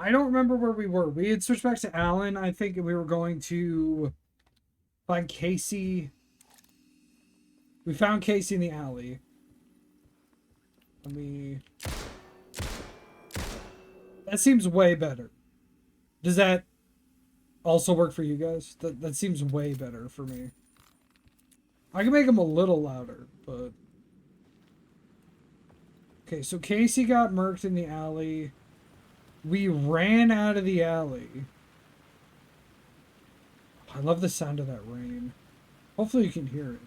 I don't remember where we were. We had switched back to Alan. I think we were going to find Casey. We found Casey in the alley. Let me... That seems way better. Does that also work for you guys? That seems way better for me. I can make them a little louder, but... Okay, so Casey got murked in the alley. We ran out of the alley. I love the sound of that rain. Hopefully you can hear it.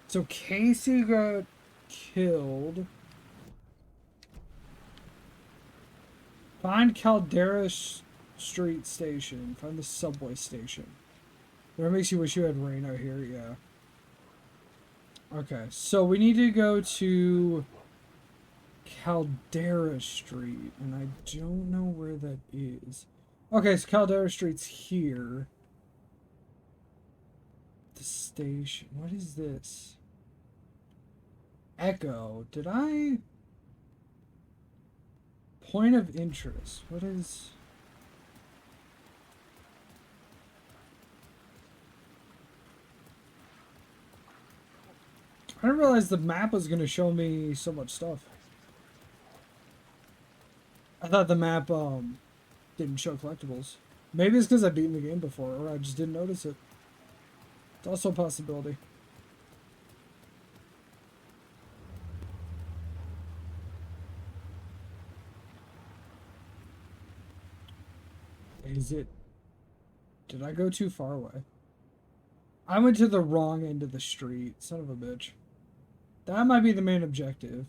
So Casey got killed. Find Caldera Street Station. Find the subway station. That makes you wish you had rain out here, yeah. Okay, so we need to go to Caldera Street, and I don't know where that is. Okay, so Caldera Street's here. The station. What is this? Echo. Did I... Point of interest. What is... I didn't realize the map was going to show me so much stuff. I thought the map didn't show collectibles. Maybe it's because I've beaten the game before, or I just didn't notice it. It's also a possibility. Is it... Did I go too far away? I went to the wrong end of the street. Son of a bitch. That might be the main objective.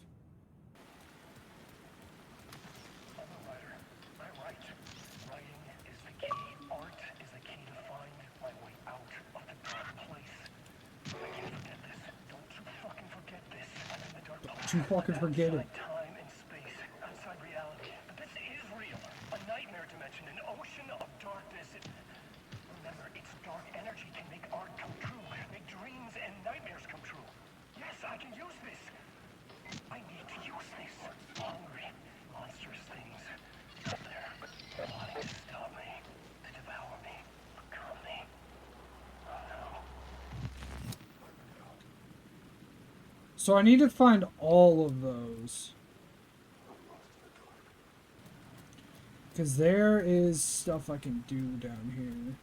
Don't you fucking forget it. So I need to find all of those. Because there is stuff I can do down here.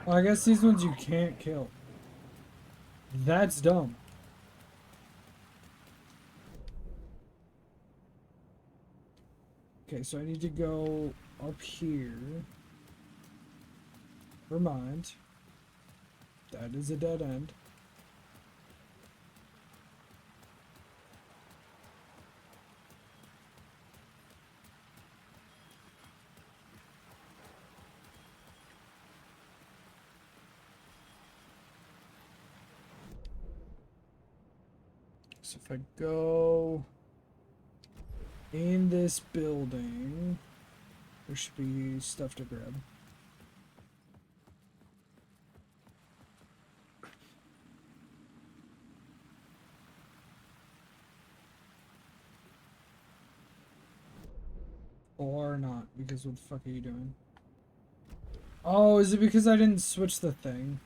Well, I guess these ones you can't kill. That's dumb. Okay, so I need to go up here. Never mind. That is a dead end. So if I go in this building, there should be stuff to grab. Or not, because what the fuck are you doing? Oh, is it because I didn't switch the thing?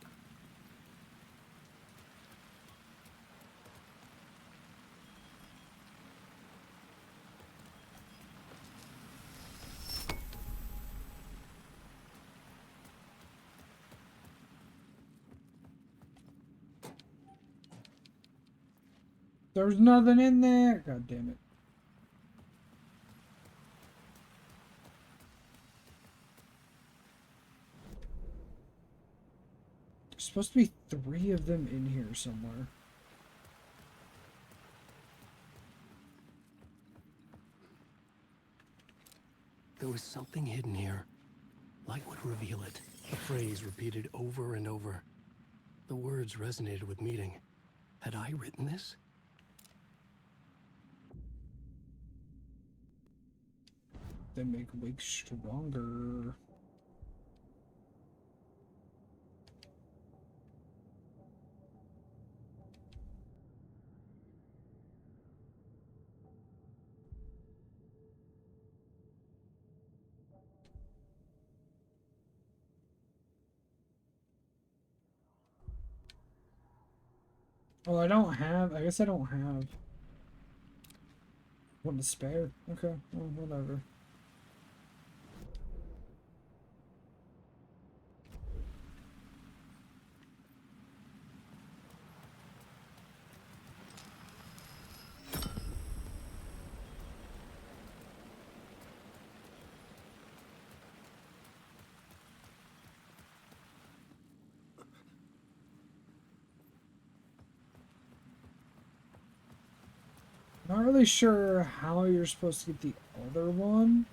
There's nothing in there. God damn it. There's supposed to be 3 of them in here somewhere. There was something hidden here. Light would reveal it. A phrase repeated over and over. The words resonated with meaning. Had I written this? They make wigs stronger. Oh, I guess I don't have one to spare. Okay, well, whatever. Not really sure how you're supposed to get the other one.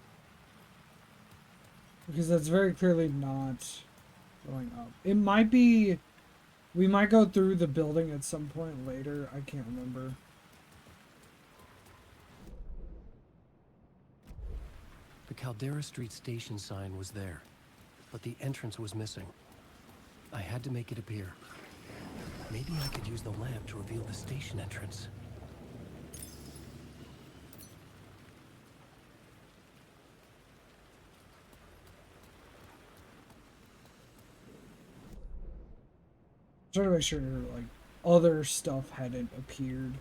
Because that's very clearly not going up. It might be... We might go through the building at some point later. I can't remember. The Caldera Street station sign was there, but the entrance was missing. I had to make it appear. Maybe I could use the lamp to reveal the station entrance. Trying to make sure like other stuff hadn't appeared.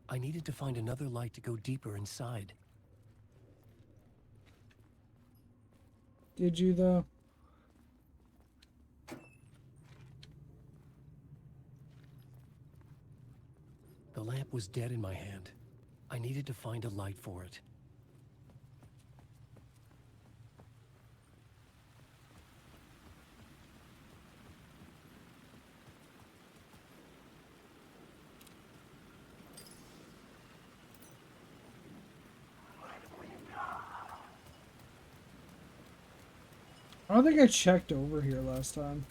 I needed to find another light to go deeper inside. Did you though? The lamp was dead in my hand. I needed to find a light for it. I don't think I checked over here last time.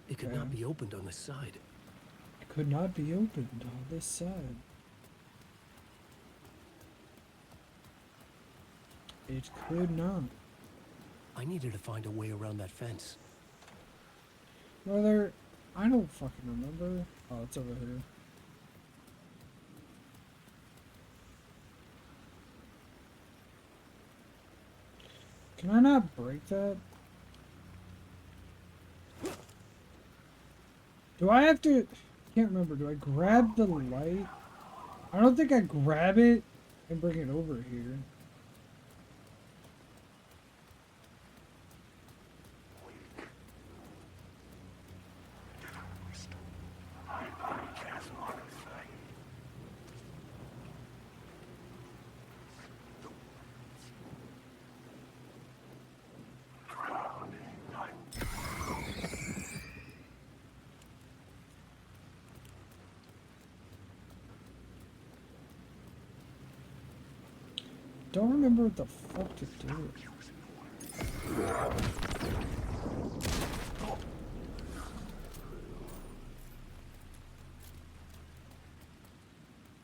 It could not be opened on this side. It could not be opened on this side. It could not. I needed to find a way around that fence. Brother, I don't fucking remember. Oh, it's over here. Can I not break that? Do I have to... I can't remember. Do I grab the light? I don't think I grab it and bring it over here. Don't remember what the fuck to do.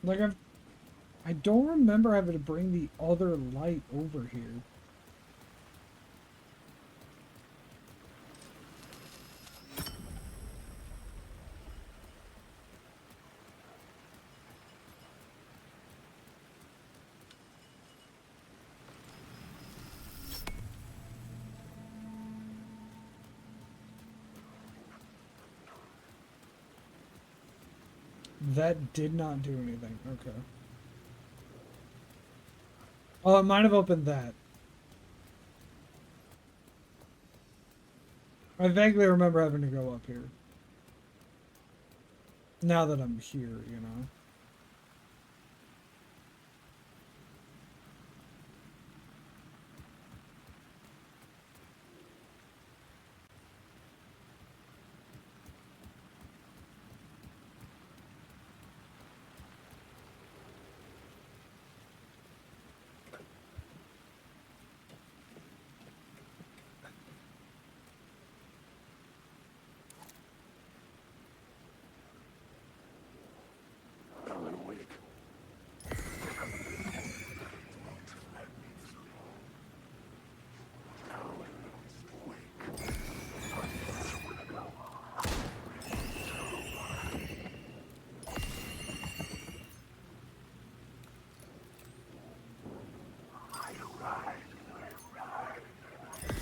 Like I don't remember having to bring the other light over here. That did not do anything. Okay. Oh, it might have opened that. I vaguely remember having to go up here. Now that I'm here, you know.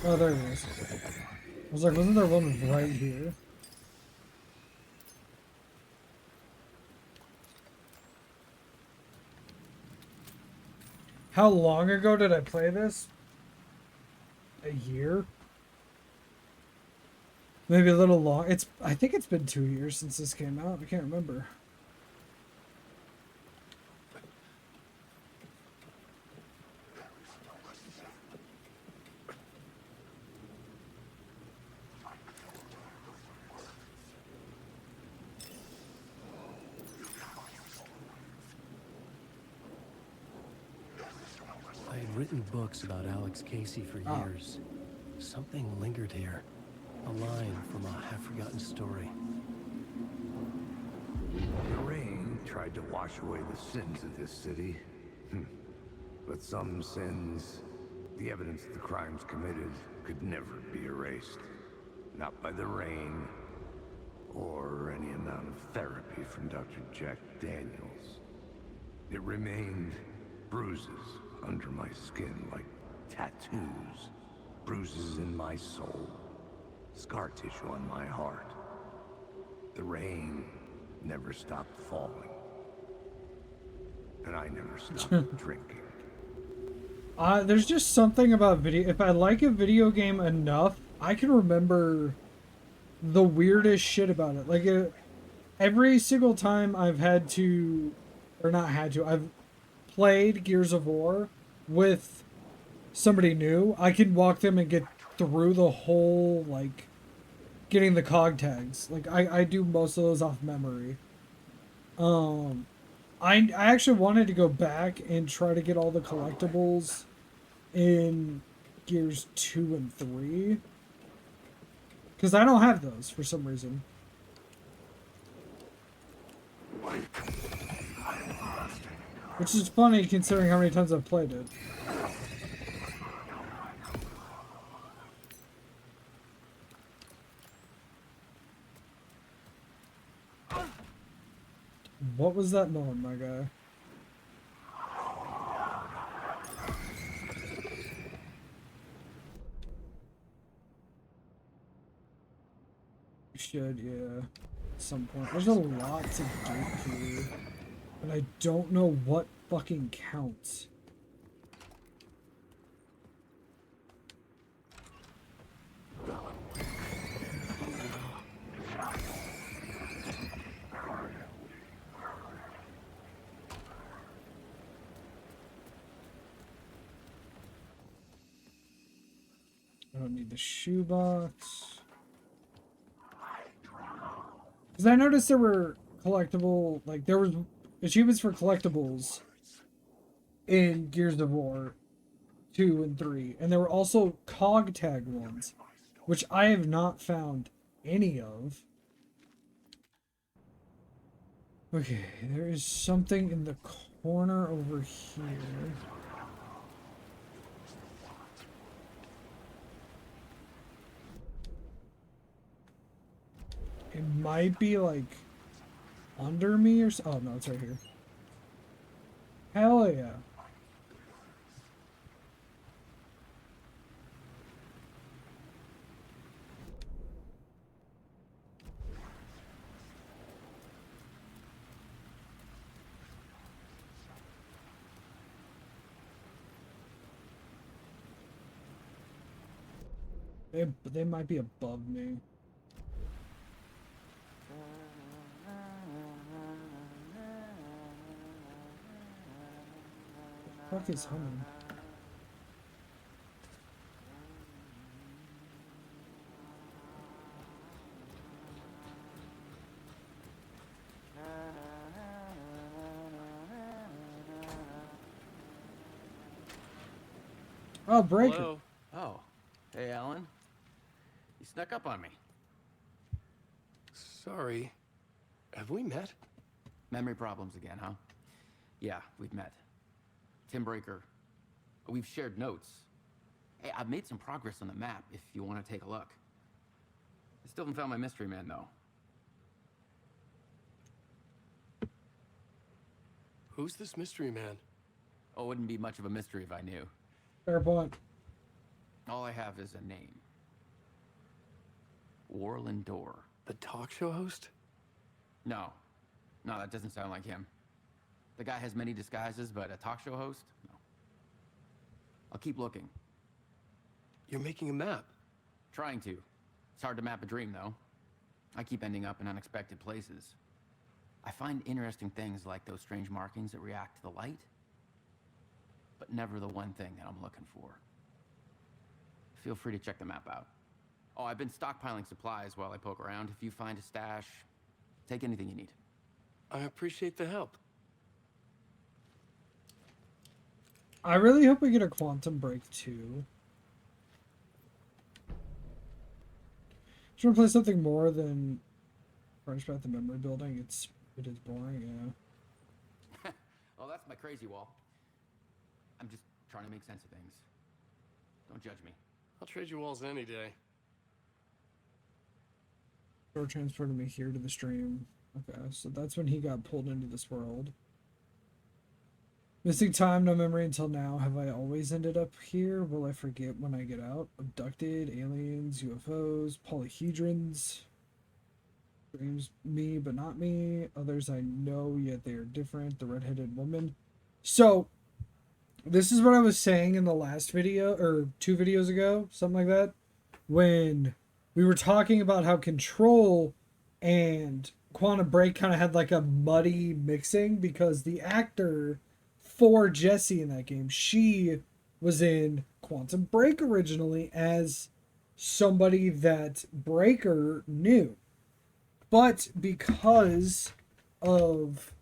Oh, there it is. I was like, wasn't there one right here? How long ago did I play this? A year? Maybe a little long. I think it's been 2 years since this came out. I can't remember. I had written books about Alex Casey for years. Something lingered here. A line from a half-forgotten story. The rain tried to wash away the sins of this city. But some sins, the evidence of the crimes committed, could never be erased. Not by the rain, or any amount of therapy from Dr. Jack Daniels. It remained bruises under my skin, like tattoos. Bruises in my soul. Scar tissue on my heart. The rain never stopped falling. And I never stopped drinking. There's just something about video. If I like a video game enough, I can remember the weirdest shit about it. Like, every single time I've had to, or not had to, I've played Gears of War with somebody new, I can walk them and get through the whole, like, getting the cog tags. Like, I do most of those off memory. I actually wanted to go back and try to get all the collectibles in Gears 2 and 3. Because I don't have those for some reason. Which is funny considering how many times I've played it. What was that moan, my guy? You should, yeah. At some point. There's a lot to do here. But I don't know what fucking counts. I don't need the shoebox. Because I noticed there were collectible, like, there was achievements for collectibles in Gears of War 2 and 3. And there were also cog tag ones, which I have not found any of. Okay, there is something in the corner over here. It might be like under me or so. Oh no, it's right here. Hell yeah. They might be above me. What the fuck is humming? Oh, Breaker. Hello? Oh. Hey, Alan. You snuck up on me. Sorry. Have we met? Memory problems again, huh? Yeah, we've met. Tim Breaker. We've shared notes. Hey, I've made some progress on the map if you want to take a look. I still haven't found my mystery man, though. Who's this mystery man? Oh, it wouldn't be much of a mystery if I knew. Fair point. All I have is a name. Warland Dorr. The talk show host? No. No, that doesn't sound like him. The guy has many disguises, but a talk show host? No. I'll keep looking. You're making a map. Trying to. It's hard to map a dream, though. I keep ending up in unexpected places. I find interesting things like those strange markings that react to the light, but never the one thing that I'm looking for. Feel free to check the map out. Oh, I've been stockpiling supplies while I poke around. If you find a stash, take anything you need. I appreciate the help. I really hope we get a Quantum Break 2. Just want to play something more than French about the memory building. It is boring, yeah. Well, that's my crazy wall. I'm just trying to make sense of things. Don't judge me. I'll trade you walls any day. Or transported me here to the stream. Okay, so that's when he got pulled into this world. Missing time, no memory until now. Have I always ended up here? Will I forget when I get out? Abducted, aliens, UFOs, polyhedrons. Dreams me, but not me. Others I know, yet they are different. The redheaded woman. So, this is what I was saying in the last video, or 2 videos ago, something like that. When we were talking about how Control and Quantum Break kind of had like a muddy mixing because the actor for Jessie in that game, she was in Quantum Break originally as somebody that Breaker knew. But because of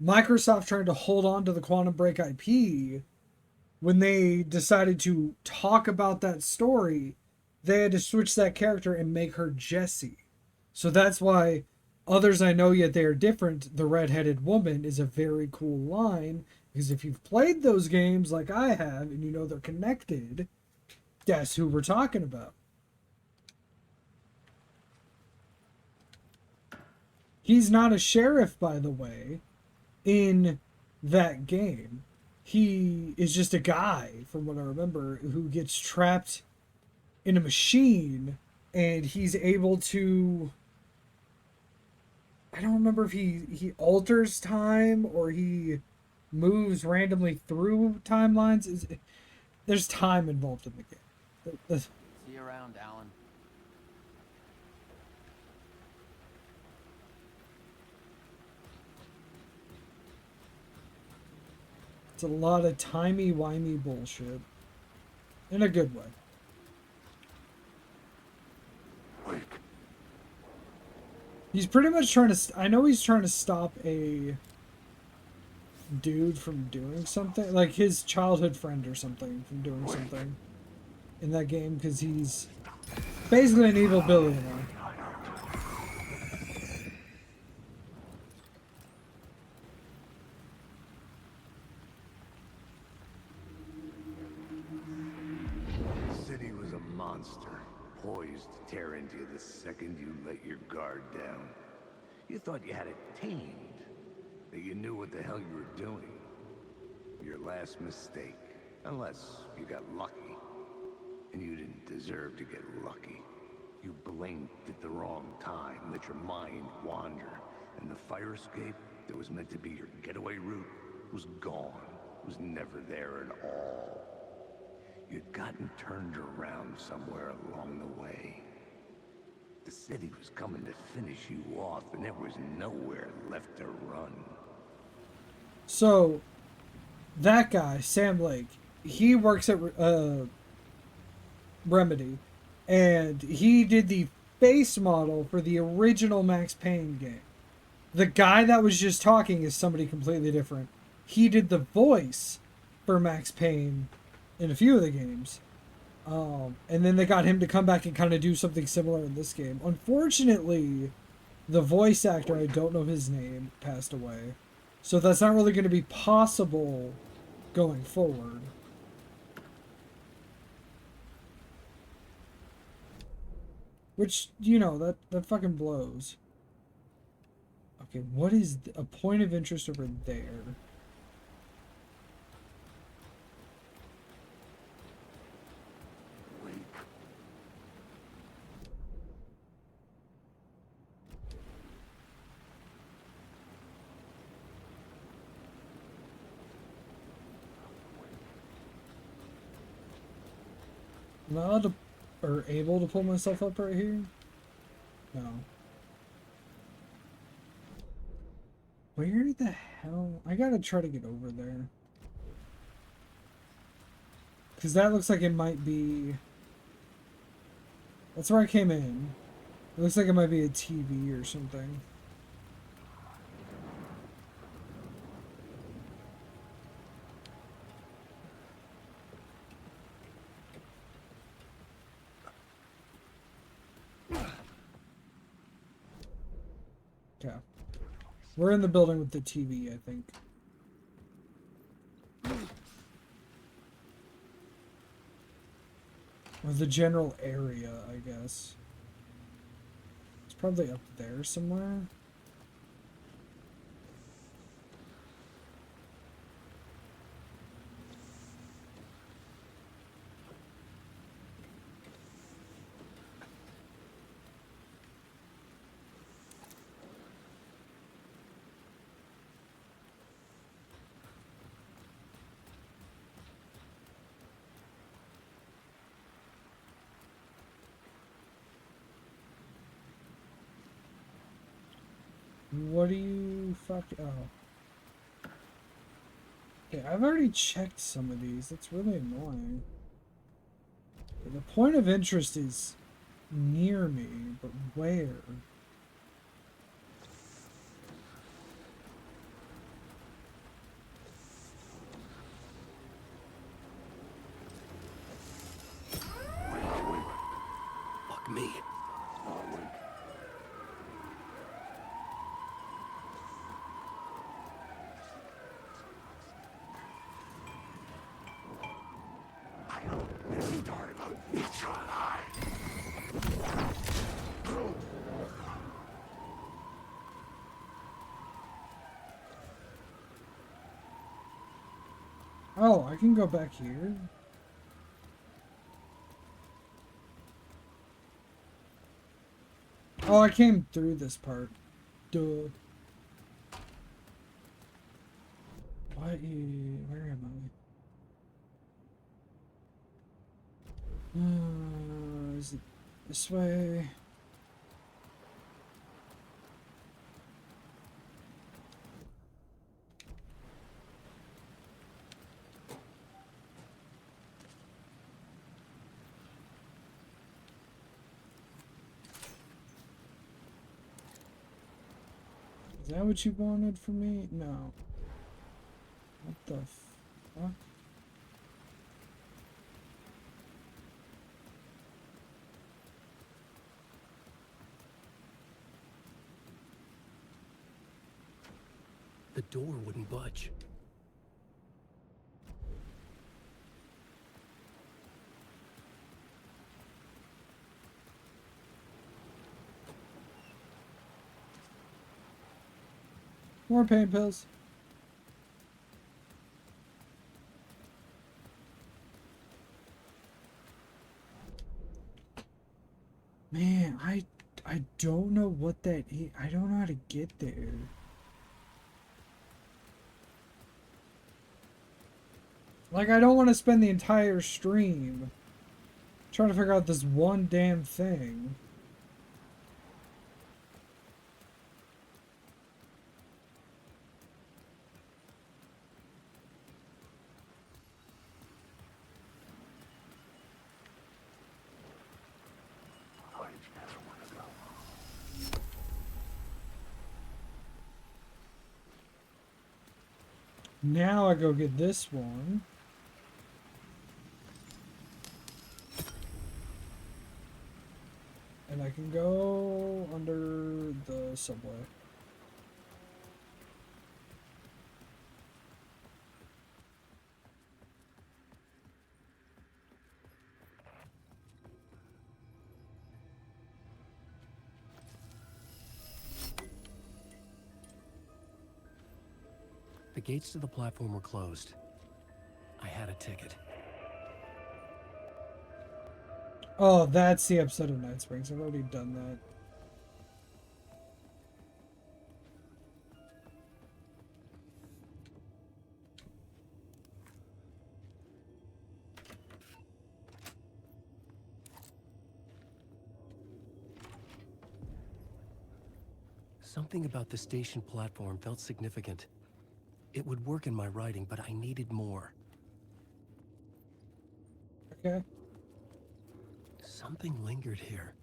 Microsoft trying to hold on to the Quantum Break IP, when they decided to talk about that story, they had to switch that character and make her Jessie. So that's why others I know yet they are different, the redheaded woman is a very cool line, because if you've played those games like I have and you know they're connected, guess who we're talking about. He's not a sheriff, by the way, in that game. He is just a guy, from what I remember, who gets trapped in a machine, and he's able to... I don't remember if he alters time or he moves randomly through timelines. There's time involved in the game. See you around, Alan. It's a lot of timey-wimey bullshit. In a good way. He's pretty much trying to... I know he's trying to stop a dude from doing something. Like his childhood friend or something from doing something in that game. Because he's basically an evil billionaire. Poised to tear into you the second you let your guard down. You thought you had it tamed, that you knew what the hell you were doing. Your last mistake, unless you got lucky. And you didn't deserve to get lucky. You blinked at the wrong time, let your mind wander, and the fire escape that was meant to be your getaway route was gone, was never there at all. You'd gotten turned around somewhere along the way. The city was coming to finish you off, and there was nowhere left to run. So, that guy, Sam Lake, he works at Remedy, and he did the face model for the original Max Payne game. The guy that was just talking is somebody completely different. He did the voice for Max Payne in a few of the games. And then they got him to come back and kind of do something similar in this game. Unfortunately, the voice actor, I don't know his name, passed away. So that's not really going to be possible going forward. Which, you know, that fucking blows. Okay, what is a point of interest over there? Am I allowed to, or able to pull myself up right here? No. Where the hell? I gotta try to get over there. Because that looks like it might be... That's where I came in. It looks like it might be a TV or something. Yeah. We're in the building with the TV, I think. Or the general area, I guess. It's probably up there somewhere. What do you oh. Okay, I've already checked some of these. That's really annoying. The point of interest is near me, but where? Fuck me. Oh, I can go back here. Oh, I came through this part. Duh. What? Where am I? Is it this way? Is that what you wanted from me? No. What the fuck? The door wouldn't budge. More pain pills. Man, I don't know what that is. I don't know how to get there. Like, I don't want to spend the entire stream trying to figure out this one damn thing. Now I go get this one. And I can go under the subway. The gates to the platform were closed. I had a ticket. Oh, that's the episode of Night Springs. I've already done that. Something about the station platform felt significant. It would work in my writing, but I needed more. Okay. Something lingered here.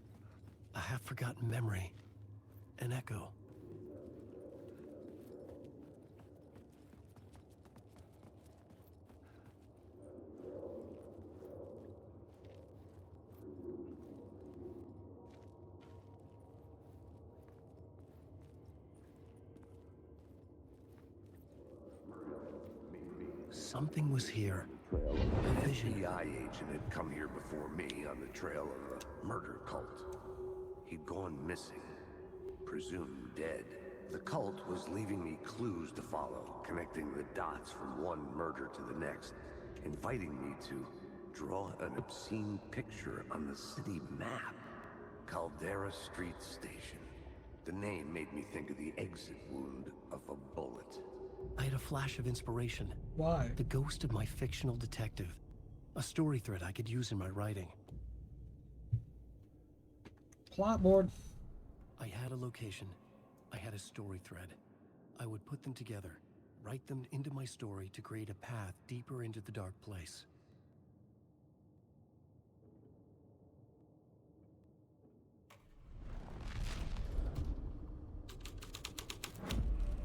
A half-forgotten memory. An echo. Something was here. A vision. FBI agent had come here before me on the trail of a murder cult. He'd gone missing, presumed dead. The cult was leaving me clues to follow, connecting the dots from one murder to the next, inviting me to draw an obscene picture on the city map. Caldera Street Station. The name made me think of the exit wound of a bullet. I had a flash of inspiration. Why? The ghost of my fictional detective. A story thread I could use in my writing. Plot board. I had a location. I had a story thread. I would put them together, write them into my story to create a path deeper into the dark place.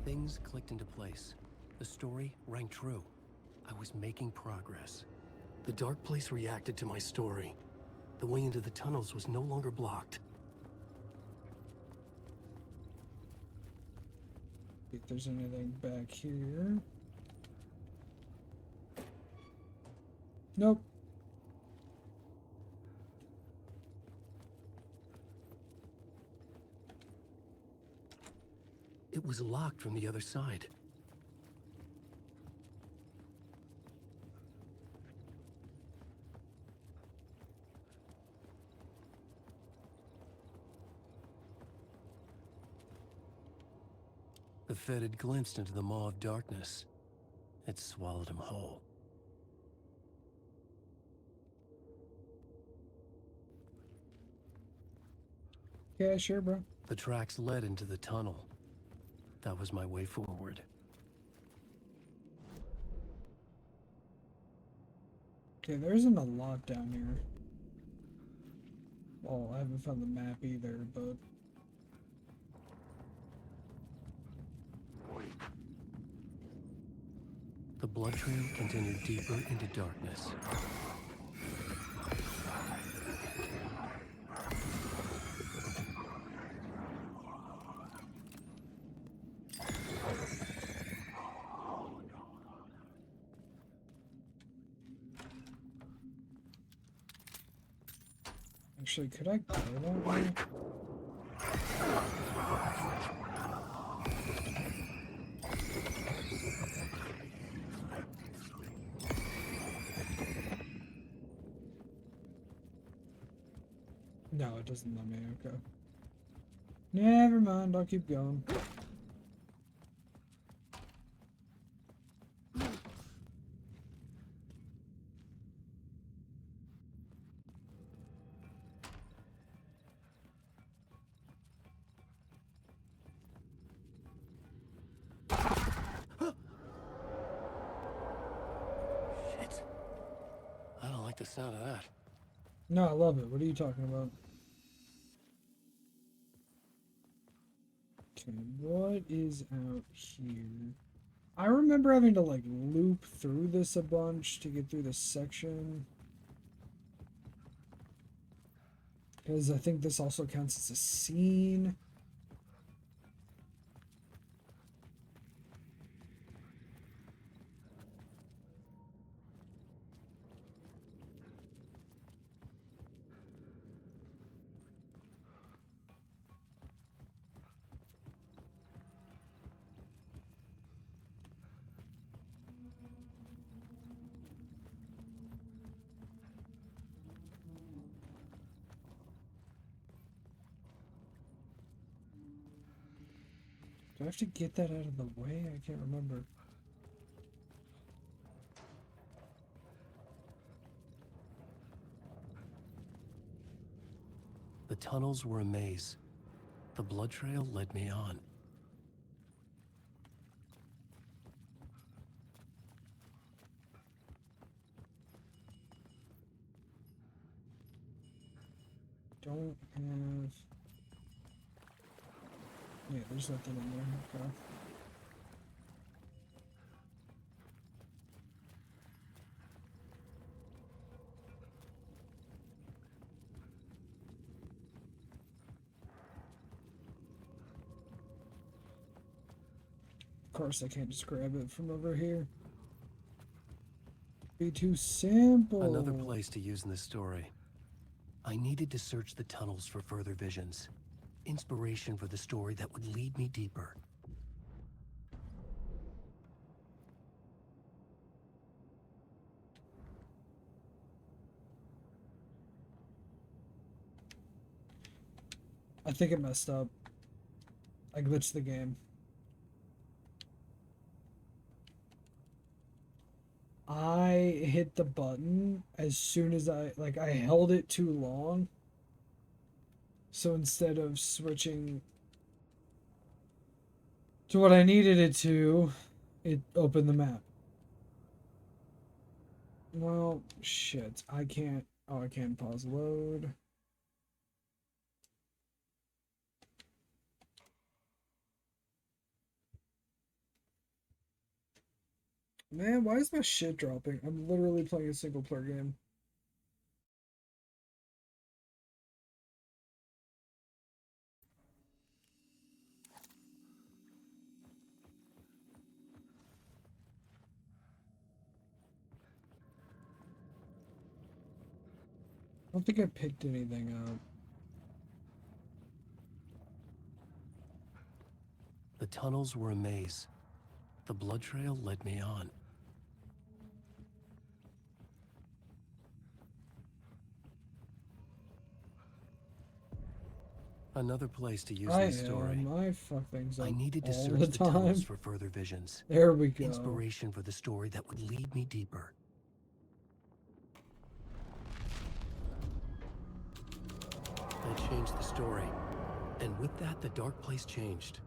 Things clicked into place. The story rang true. I was making progress. The dark place reacted to my story. The way into the tunnels was no longer blocked. See if there's anything back here. Nope. It was locked from the other side. The Fed had glimpsed into the maw of darkness. It swallowed him whole. Yeah, sure, bro. The tracks led into the tunnel. That was my way forward. Okay, there isn't a lot down here. Well, I haven't found the map either, but... The blood trail continued deeper into darkness. Actually, could I go that way? No, it doesn't let me, okay. Never mind, I'll keep going. like the sound of that. No, I love it. What are you talking about? Okay, what is out here? I remember having to like loop through this a bunch to get through this section. Because I think this also counts as a scene. Do I have to get that out of the way? I can't remember. The tunnels were a maze. The blood trail led me on. Don't have... Yeah, there's nothing in there. Okay. Of course, I can't just grab it from over here. Be too simple. Another place to use in this story. I needed to search the tunnels for further visions. Inspiration for the story that would lead me deeper. I think it messed up. I glitched the game. I hit the button as soon as I held it too long. So instead of switching to what I needed it to, it opened the map. Well, shit. I can't. Oh, I can't pause load. Man, why is my shit dropping? I'm literally playing a single player game. I don't think I picked anything up. The tunnels were a maze. The blood trail led me on. Another place to use this story. I fuck things up I needed to all search the the tunnels time. for further visions. There we go. Inspiration for the story that would lead me deeper. I changed the story. And with that, the dark place changed.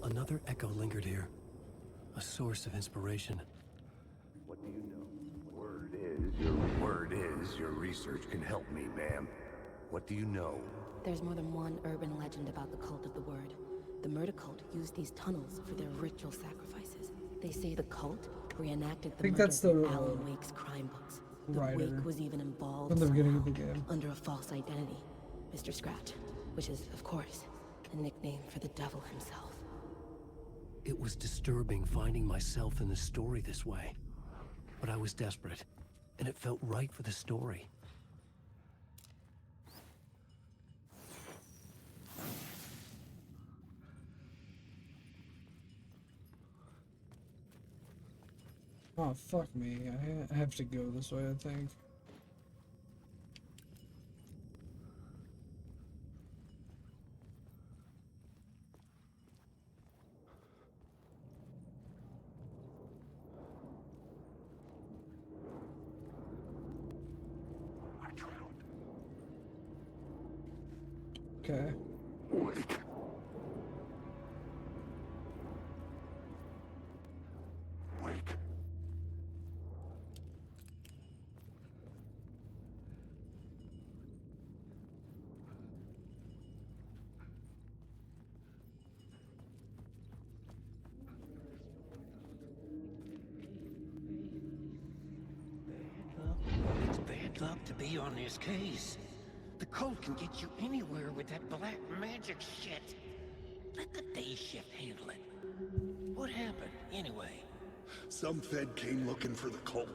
Another echo lingered here. A source of inspiration. What do you know? Word is your research can help me, ma'am. What do you know? There's more than one urban legend about the cult of the Word. The murder cult used these tunnels for their ritual sacrifices. They say the cult reenacted the think murders that's in the, Alan Wake's crime books. The writer Wake was even involved from the beginning somehow, of the game. under a false identity, Mr. Scratch, which is, of course, a nickname for the devil himself. It was disturbing finding myself in the story this way. But I was desperate, and it felt right for the story. Oh, fuck me. I have to go this way, I think. Okay. It's bad luck to be on this case. The cult can get you anywhere with that black magic shit. Let the day shift handle it. What happened, anyway? Some Fed came looking for the cult,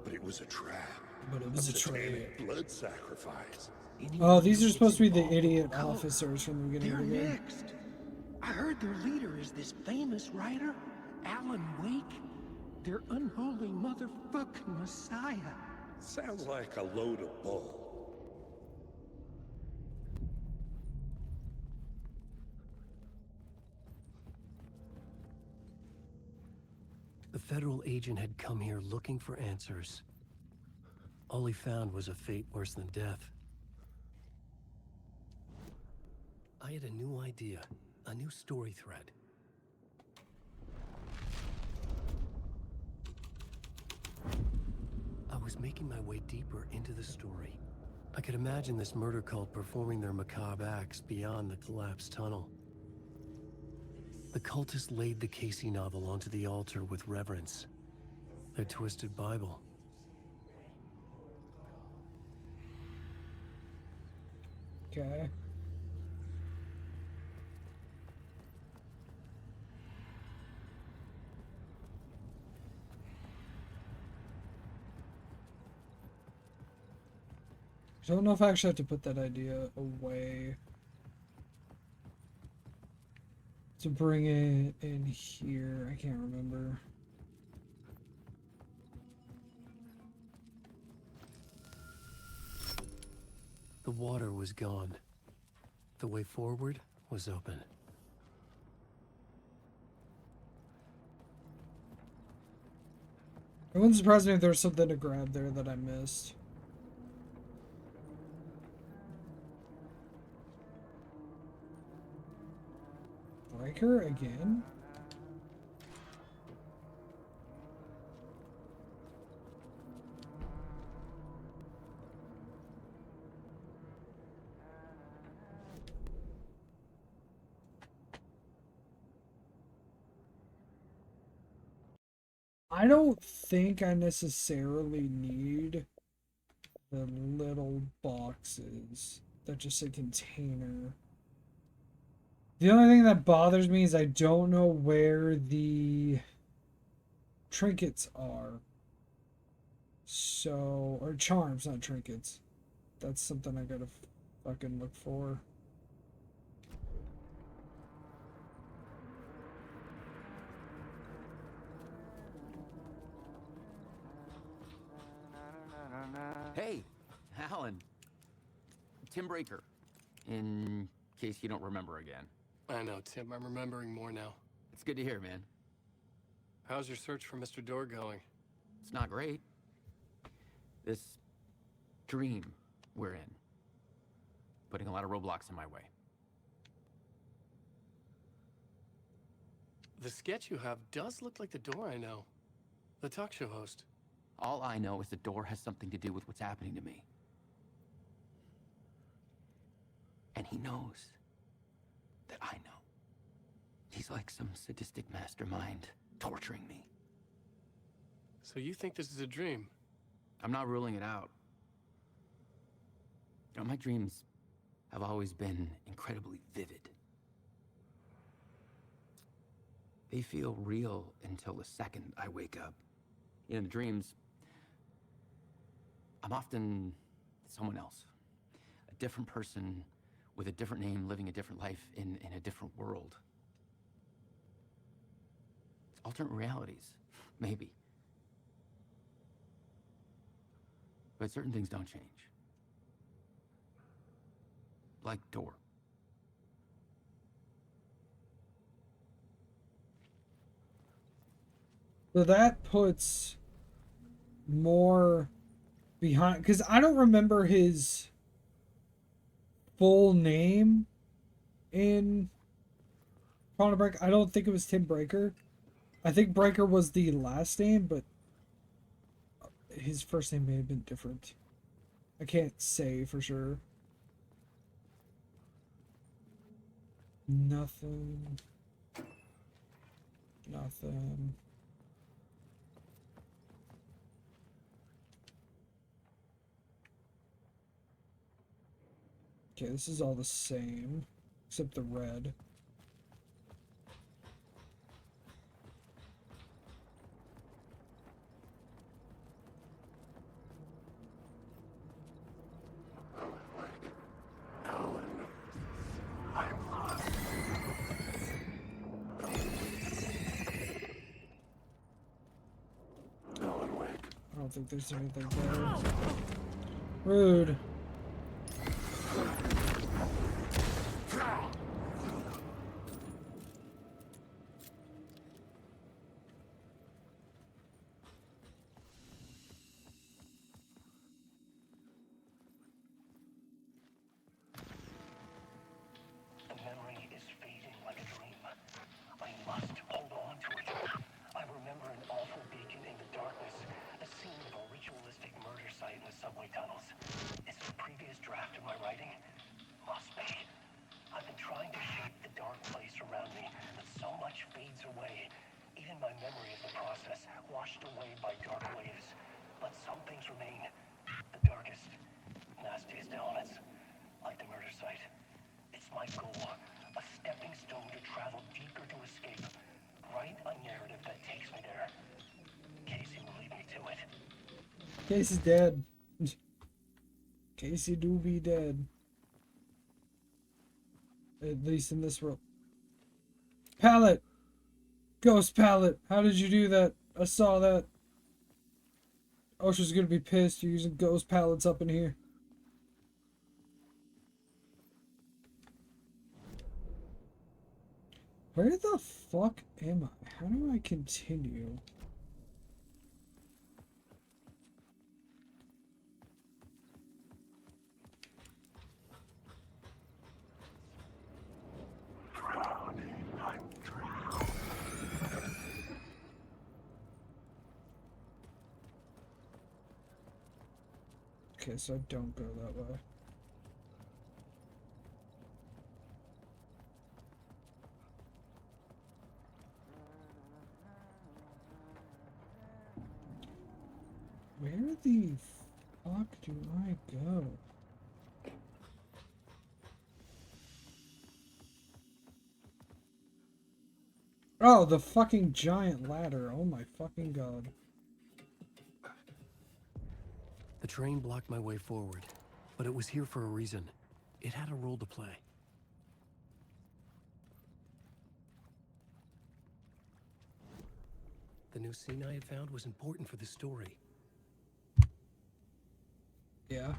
but it was a trap. But it was a trap. Satanic blood sacrifice. Oh, these are Anyone supposed to be who the gets involved idiot with the cult, officers from the beginning they're of the game. next. I heard their leader is this famous writer, Alan Wake. Their unholy motherfucking messiah. Sounds like a load of bull. The federal agent had come here looking for answers. All he found was a fate worse than death. I had a new idea, a new story thread. I was making my way deeper into the story. I could imagine this murder cult performing their macabre acts beyond the collapsed tunnel. The cultists laid the Casey novel onto the altar with reverence. Their twisted Bible. Okay. I don't know if I actually have to put that idea away to bring it in here. I can't remember. The water was gone. The way forward was open. It wouldn't surprise me if there's something to grab there that I missed. Breaker again? I don't think I necessarily need the little boxes that just say container. The only thing that bothers me is I don't know where the trinkets are. So, or charms, not trinkets. That's something I gotta fucking look for. Hey, Alan. Tim Breaker. In case you don't remember again. I know, Tim. I'm remembering more now. It's good to hear, man. How's your search for Mr. Door going? It's not great. This dream we're in. Putting a lot of roadblocks in my way. The sketch you have does look like the Door I know. The talk show host. All I know is the door has something to do with what's happening to me. And he knows that I know. He's like some sadistic mastermind torturing me. So you think this is a dream? I'm not ruling it out. You know, my dreams have always been incredibly vivid. They feel real until the second I wake up. In the dreams, I'm often someone else. A different person with a different name, living a different life in a different world. Alternate realities, maybe. But certain things don't change. Like Door. So that puts more behind, because I don't remember his full name. in Quantum Break. I don't think it was Tim Breaker. I think Breaker was the last name, but his first name may have been different. I can't say for sure. Nothing. Nothing. Okay, this is all the same, except the red. I don't think there's anything there. Rude. The memory is fading like a dream. I must hold on to it. I remember an awful beacon in the darkness, a scene of a ritualistic murder site in the subway tunnels. Is it a previous draft of my writing? Must be. I've been trying to shape the dark place around me, but so much fades away. Even my memory of the process, washed away by dark waves. But some things remain. The darkest, nastiest elements, like the murder site. It's my goal, a stepping stone to travel deeper to escape. Write a narrative that takes me there. Casey will lead me to it. Casey's dead. Casey do be dead. At least in this world. Pallet! Ghost pallet! How did you do that? I saw that. OSHA's gonna be pissed you're using ghost pallets up in here. Where the fuck am I? How do I continue? Okay, so I don't go that way. Where the fuck do I go? Oh, the fucking giant ladder. Oh my fucking god. The train blocked my way forward, but it was here for a reason. It had a role to play. The new scene I had found was important for the story. Yeah.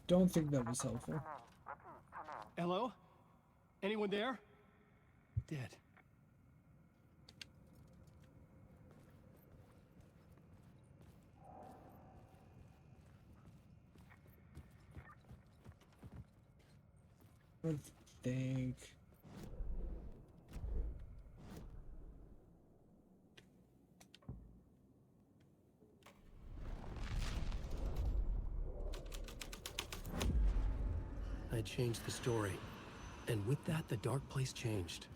Don't think that was helpful. Hello? Anyone there? Dead. I think. I changed the story. And with that, the dark place changed.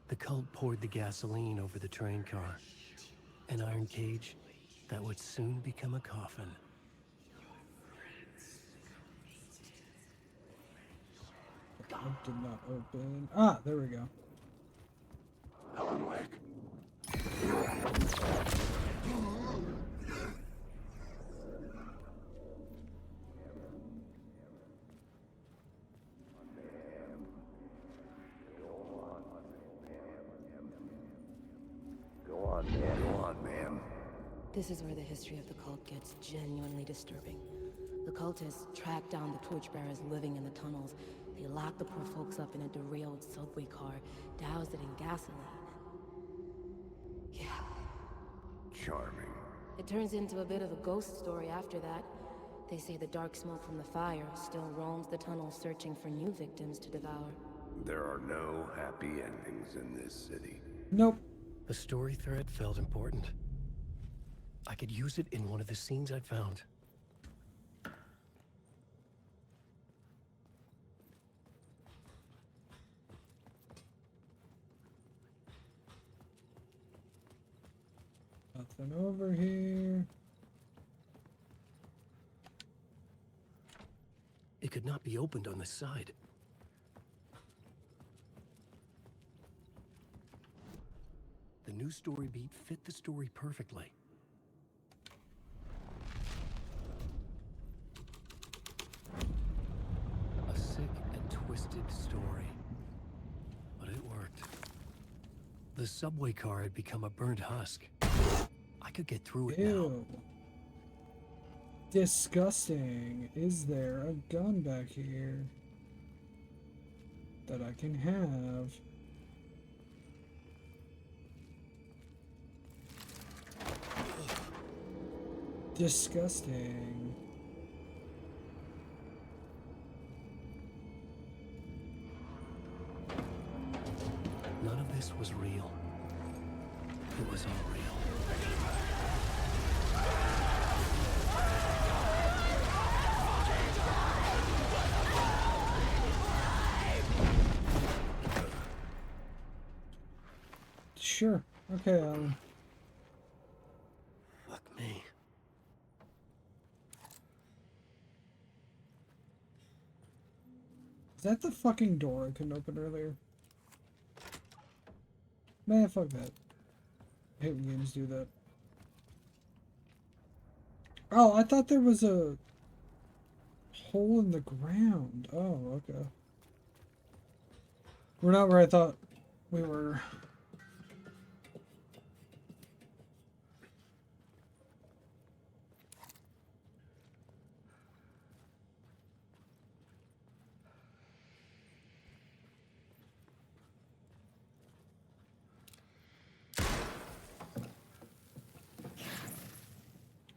The cult poured the gasoline over the train car. An iron cage that would soon become a coffin. That did not open. Ah, there we go. Alan Wake. Go on, ma'am. This is where the history of the cult gets genuinely disturbing. The cultists tracked down the torchbearers living in the tunnels. They locked the poor folks up in a derailed subway car, doused it in gasoline. Yeah. Charming. It turns into a bit of a ghost story after that. They say the dark smoke from the fire still roams the tunnels searching for new victims to devour. There are no happy endings in this city. Nope. The story thread felt important. I could use it in one of the scenes I'd found. Nothing over here. It could not be opened on the side. The new story beat fit the story perfectly. A sick and twisted story. But it worked. The subway car had become a burnt husk. I could get through it now. Ew. Disgusting. Is there a gun back here that I can have? Disgusting. None of this was real. It was all real. Sure. Okay, Fuck me. Is that the fucking door I couldn't open earlier? Man, fuck that. I hate when games do that. Oh, I thought there was a hole in the ground. Oh, okay. We're not where I thought we were.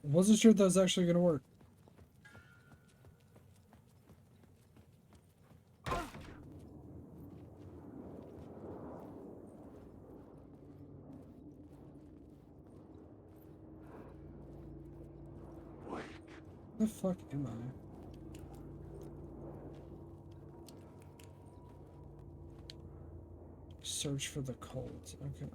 Wasn't sure if that was actually gonna work. The fuck am I? Search for the cult. Okay.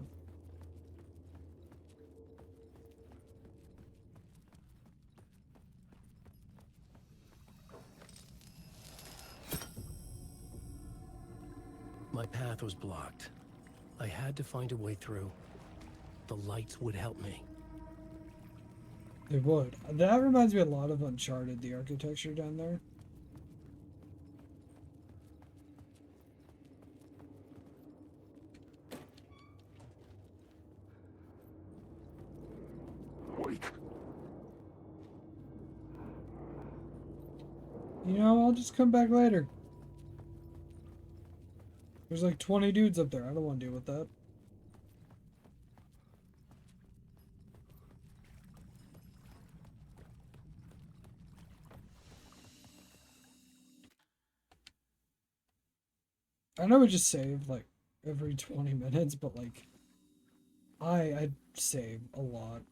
My path was blocked. I had to find a way through. The lights would help me. It would. That reminds me a lot of Uncharted, the architecture down there. Wait. You know, I'll just come back later. There's like 20 dudes up there. I don't want to deal with that. I know we just save like every 20 minutes, but like I save a lot.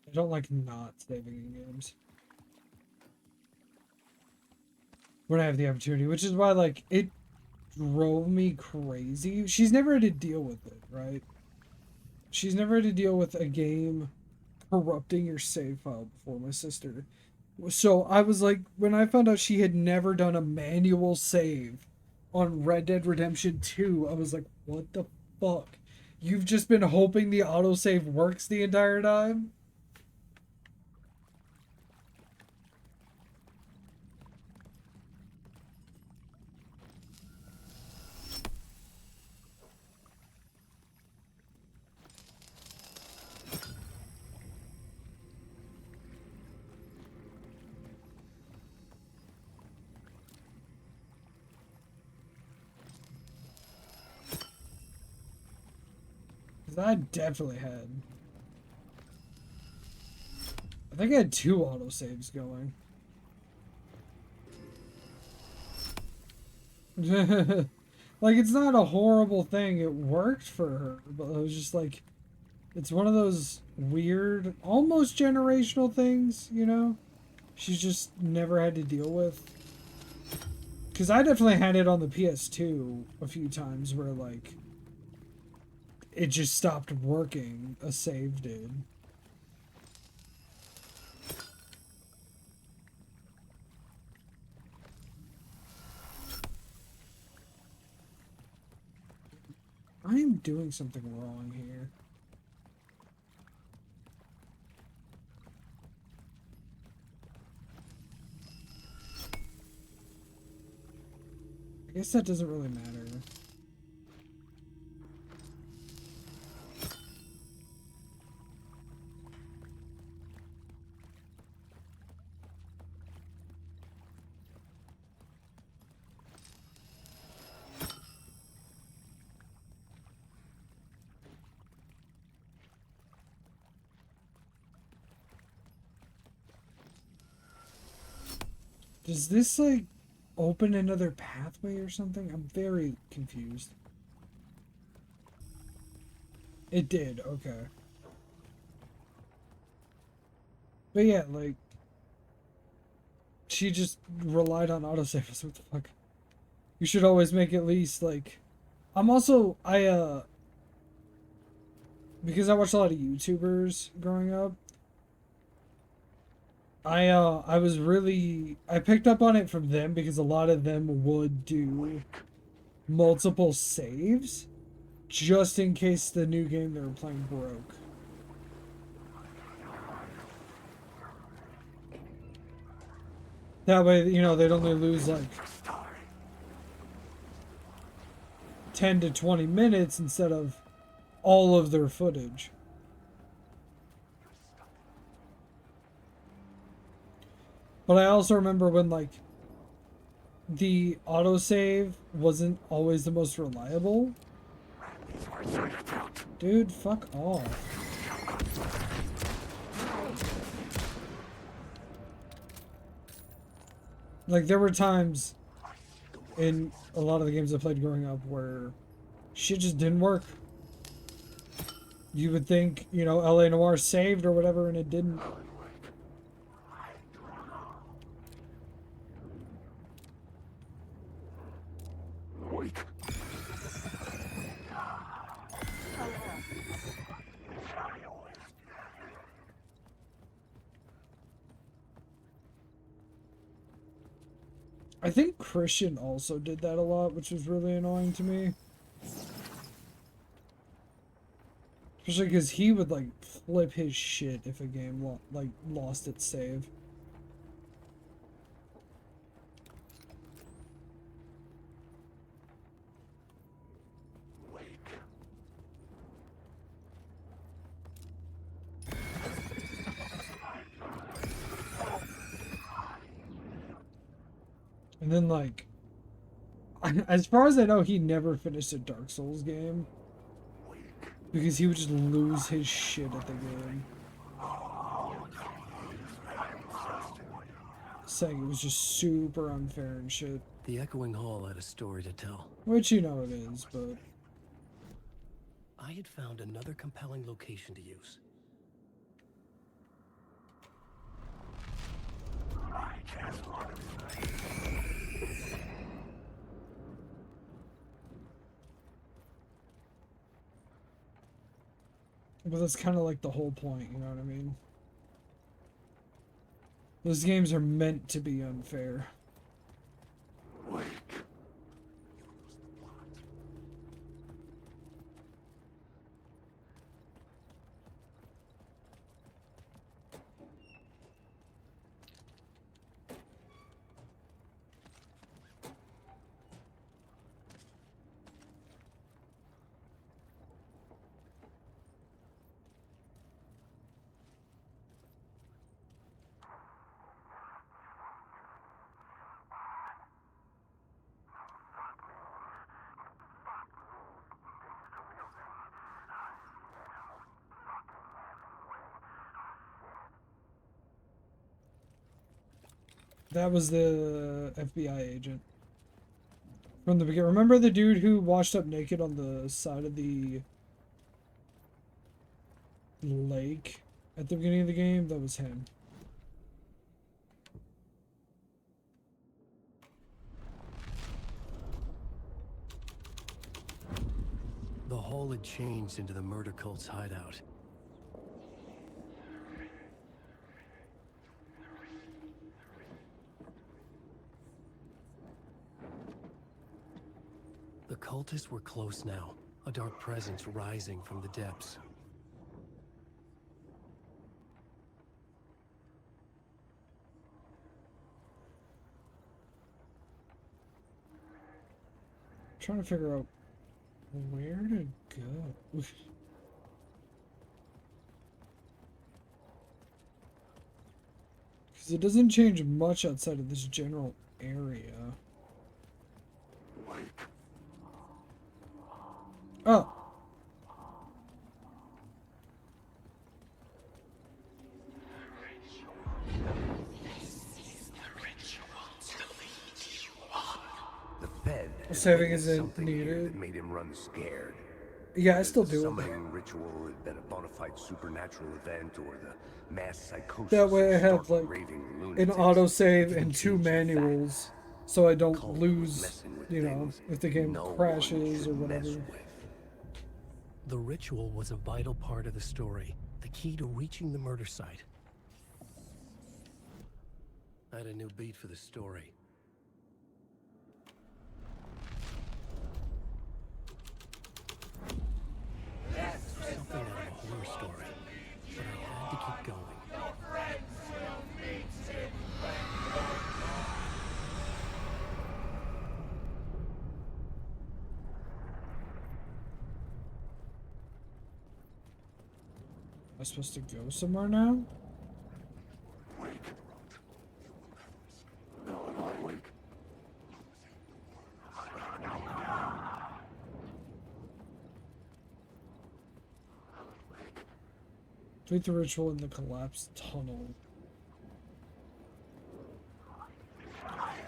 I don't like not saving in games when I have the opportunity, which is why like it drove me crazy. She's never had to deal with it, right? She's never had to deal with a game corrupting your save file before, my sister. So I was like, when I found out she had never done a manual save on Red Dead Redemption 2, I was like, what the fuck? You've just been hoping the autosave works the entire time? I definitely had. I think I had 2 autosaves going. Like, it's not a horrible thing. It worked for her, but it was just like, it's one of those weird, almost generational things, you know? She's just never had to deal with. Because I definitely had it on the PS2 a few times where, like, it just stopped working. A save did. I am doing something wrong here. I guess that doesn't really matter. Does this, like, open another pathway or something? I'm very confused. It did, okay. But yeah, like, she just relied on autosave. What the fuck? You should always make at least, like... I'm also, because I watched a lot of YouTubers growing up, I was really... I picked up on it from them because a lot of them would do multiple saves just in case the new game they were playing broke. That way, you know, they'd only lose like 10 to 20 minutes instead of all of their footage. But I also remember when, like, the autosave wasn't always the most reliable. Dude, fuck off. Like, there were times in a lot of the games I played growing up where shit just didn't work. You would think, you know, LA Noire saved or whatever, and it didn't. I think Christian also did that a lot, which was really annoying to me. Especially because he would, like, flip his shit if a game, lost its save. And then, like, as far as I know, he never finished a Dark Souls game. Because he would just lose his shit at the game. Saying it was just super unfair and shit. The Echoing Hall had a story to tell. Which, you know it is, but... I had found another compelling location to use. But that's kind of like the whole point, you know what I mean? Those games are meant to be unfair. That was the FBI agent from the beginning. Remember the dude who washed up naked on the side of the lake at the beginning of the game? That was him. The hole had changed into the murder cult's hideout. The cultists were close now, a dark presence rising from the depths. Trying to figure out where to go. Because it doesn't change much outside of this general area. Oh. The Fed Saving isn't something here needed. that made him run scared. Yeah, I still The do it. summoning ritual had been a bona fide supernatural event, or the mass psychosis. That way I of have stark like raving an lunatics. autosave It and didn't 2 change the fact. manuals so I don't Cult was lose, messing with you know, things if the game no one crashes should or whatever. mess with. The ritual was a vital part of the story, the key to reaching the murder site. I had a new beat for the story. This was something out of a horror story, but I had to keep going. Am I supposed to go somewhere now? Complete the ritual in the collapsed tunnel.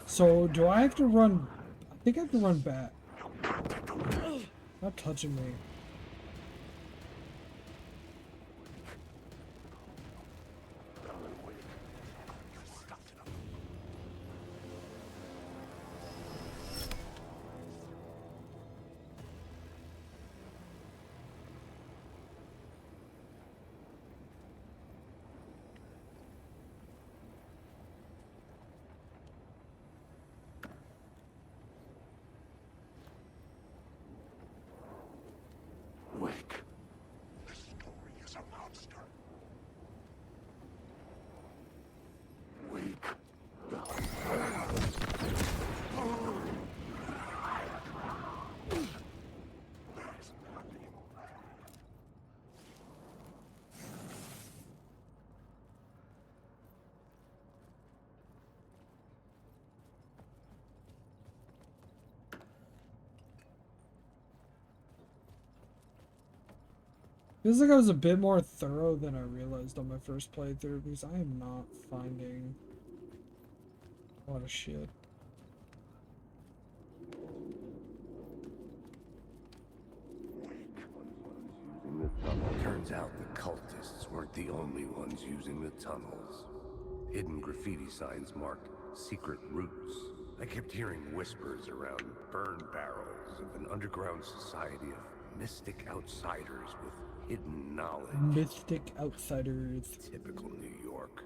So, do I have to run? I think I have to run back. Not touching me. Wake. This story is a monster. Wake. Feels like I was a bit more thorough than I realized on my first playthrough because I am not finding a lot of shit. Turns out the cultists weren't the only ones using the tunnels. Hidden graffiti signs marked secret routes. I kept hearing whispers around burn barrels of an underground society of mystic outsiders with hidden knowledge. Mystic outsiders. Typical New York.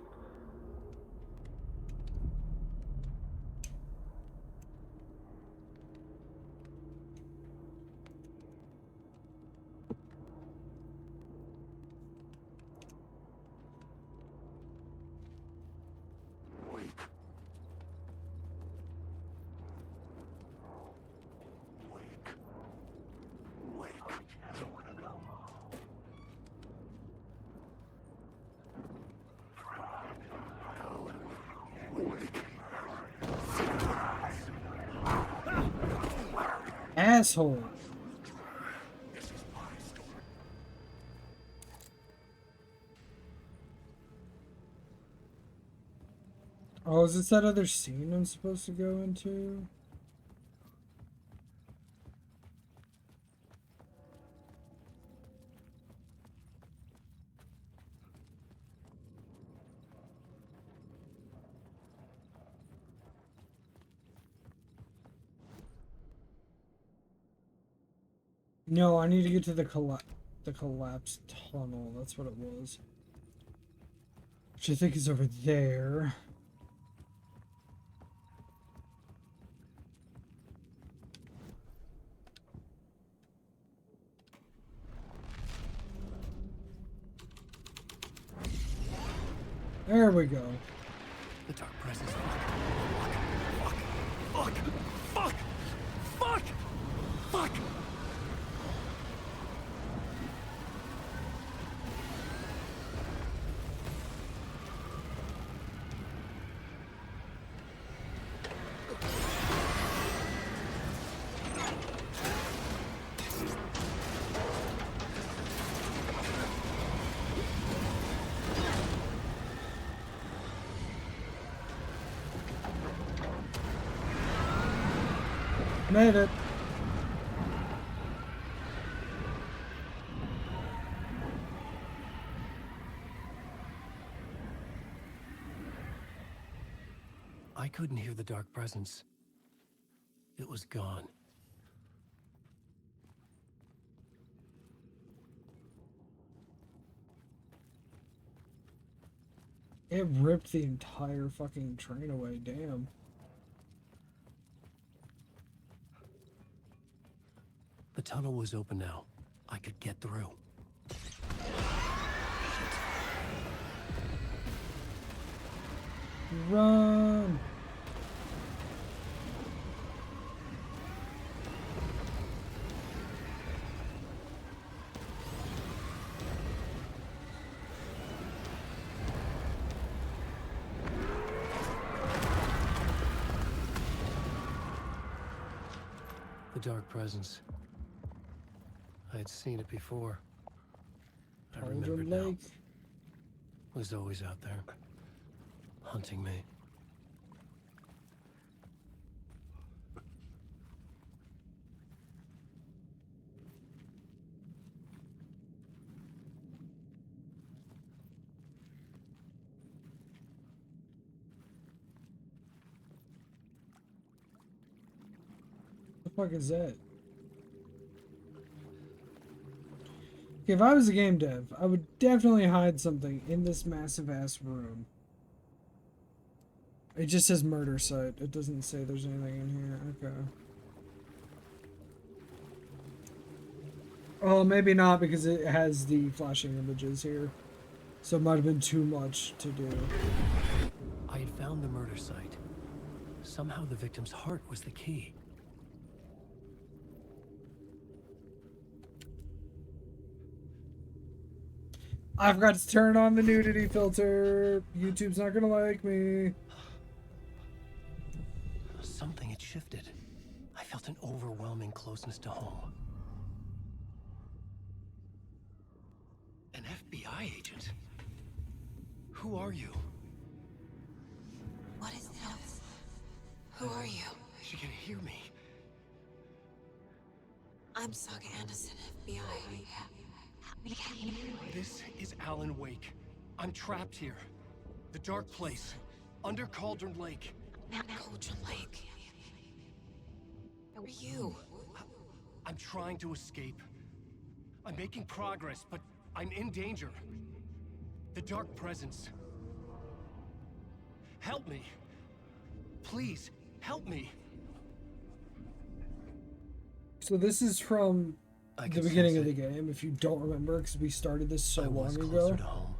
Asshole. Oh, is this that other scene I'm supposed to go into? No, I need to get to the collapsed tunnel. That's what it was. Which I think is over there. There we go. The dark presence. Fuck. Fuck. Fuck. Fuck. Fuck. Fuck. Made it. I couldn't hear the dark presence. It was gone. It ripped the entire fucking train away, damn. The tunnel was open now. I could get through. Run! The dark presence. I had seen it before. I remembered Cauldron now. Lake. It was always out there, hunting me. The fuck is that? If I was a game dev, I would definitely hide something in this massive ass room. It just says murder site. It doesn't say there's anything in here. Okay. Oh, maybe not because it has the flashing images here. So it might have been too much to do. I had found the murder site. Somehow the victim's heart was the key. I forgot to turn on the nudity filter. YouTube's not gonna like me. Something had shifted. I felt an overwhelming closeness to home. An FBI agent? Who are you? What is this? Who are you? She can hear me. I'm Saga Anderson, FBI. This is Alan Wake. I'm trapped here. The dark place. Under Cauldron Lake. Cauldron Lake. Who are you? I'm trying to escape. I'm making progress, but I'm in danger. The dark presence. Help me. Please, help me. So this is from I the could beginning sense of the it. game, if you don't remember, because we started this so I long was ago. closer to home.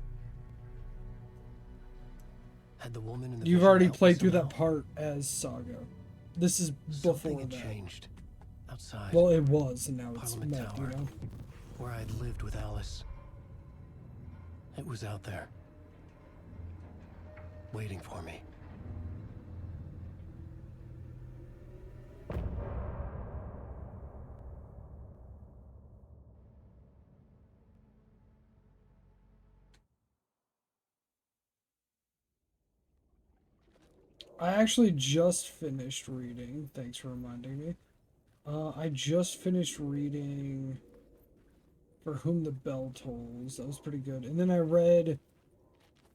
Had the woman in the You've vision already helped me played through that somehow? part as Saga. This is Something before had that. changed. Outside. Well, it was, and now it's Parliament met, you Tower. know? Where I'd lived with Alice. It was out there. Waiting for me. I actually just finished reading. Thanks for reminding me. I just finished reading For Whom the Bell Tolls. That was pretty good. And then I read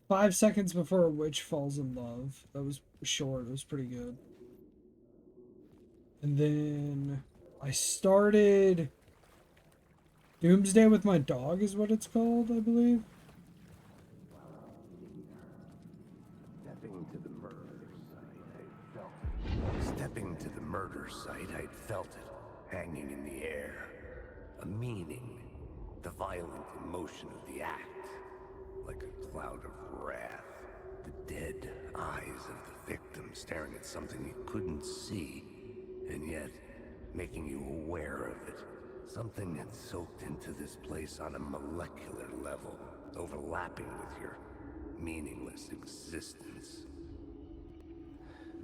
5 Seconds Before a Witch Falls in Love. That was short. It was pretty good. And then I started Doomsday with My Dog is what it's called, I believe. Stepping to the murder site, I'd felt it, hanging in the air. A meaning, the violent emotion of the act, like a cloud of wrath. The dead eyes of the victim staring at something you couldn't see, and yet making you aware of it. Something had soaked into this place on a molecular level, overlapping with your meaningless existence.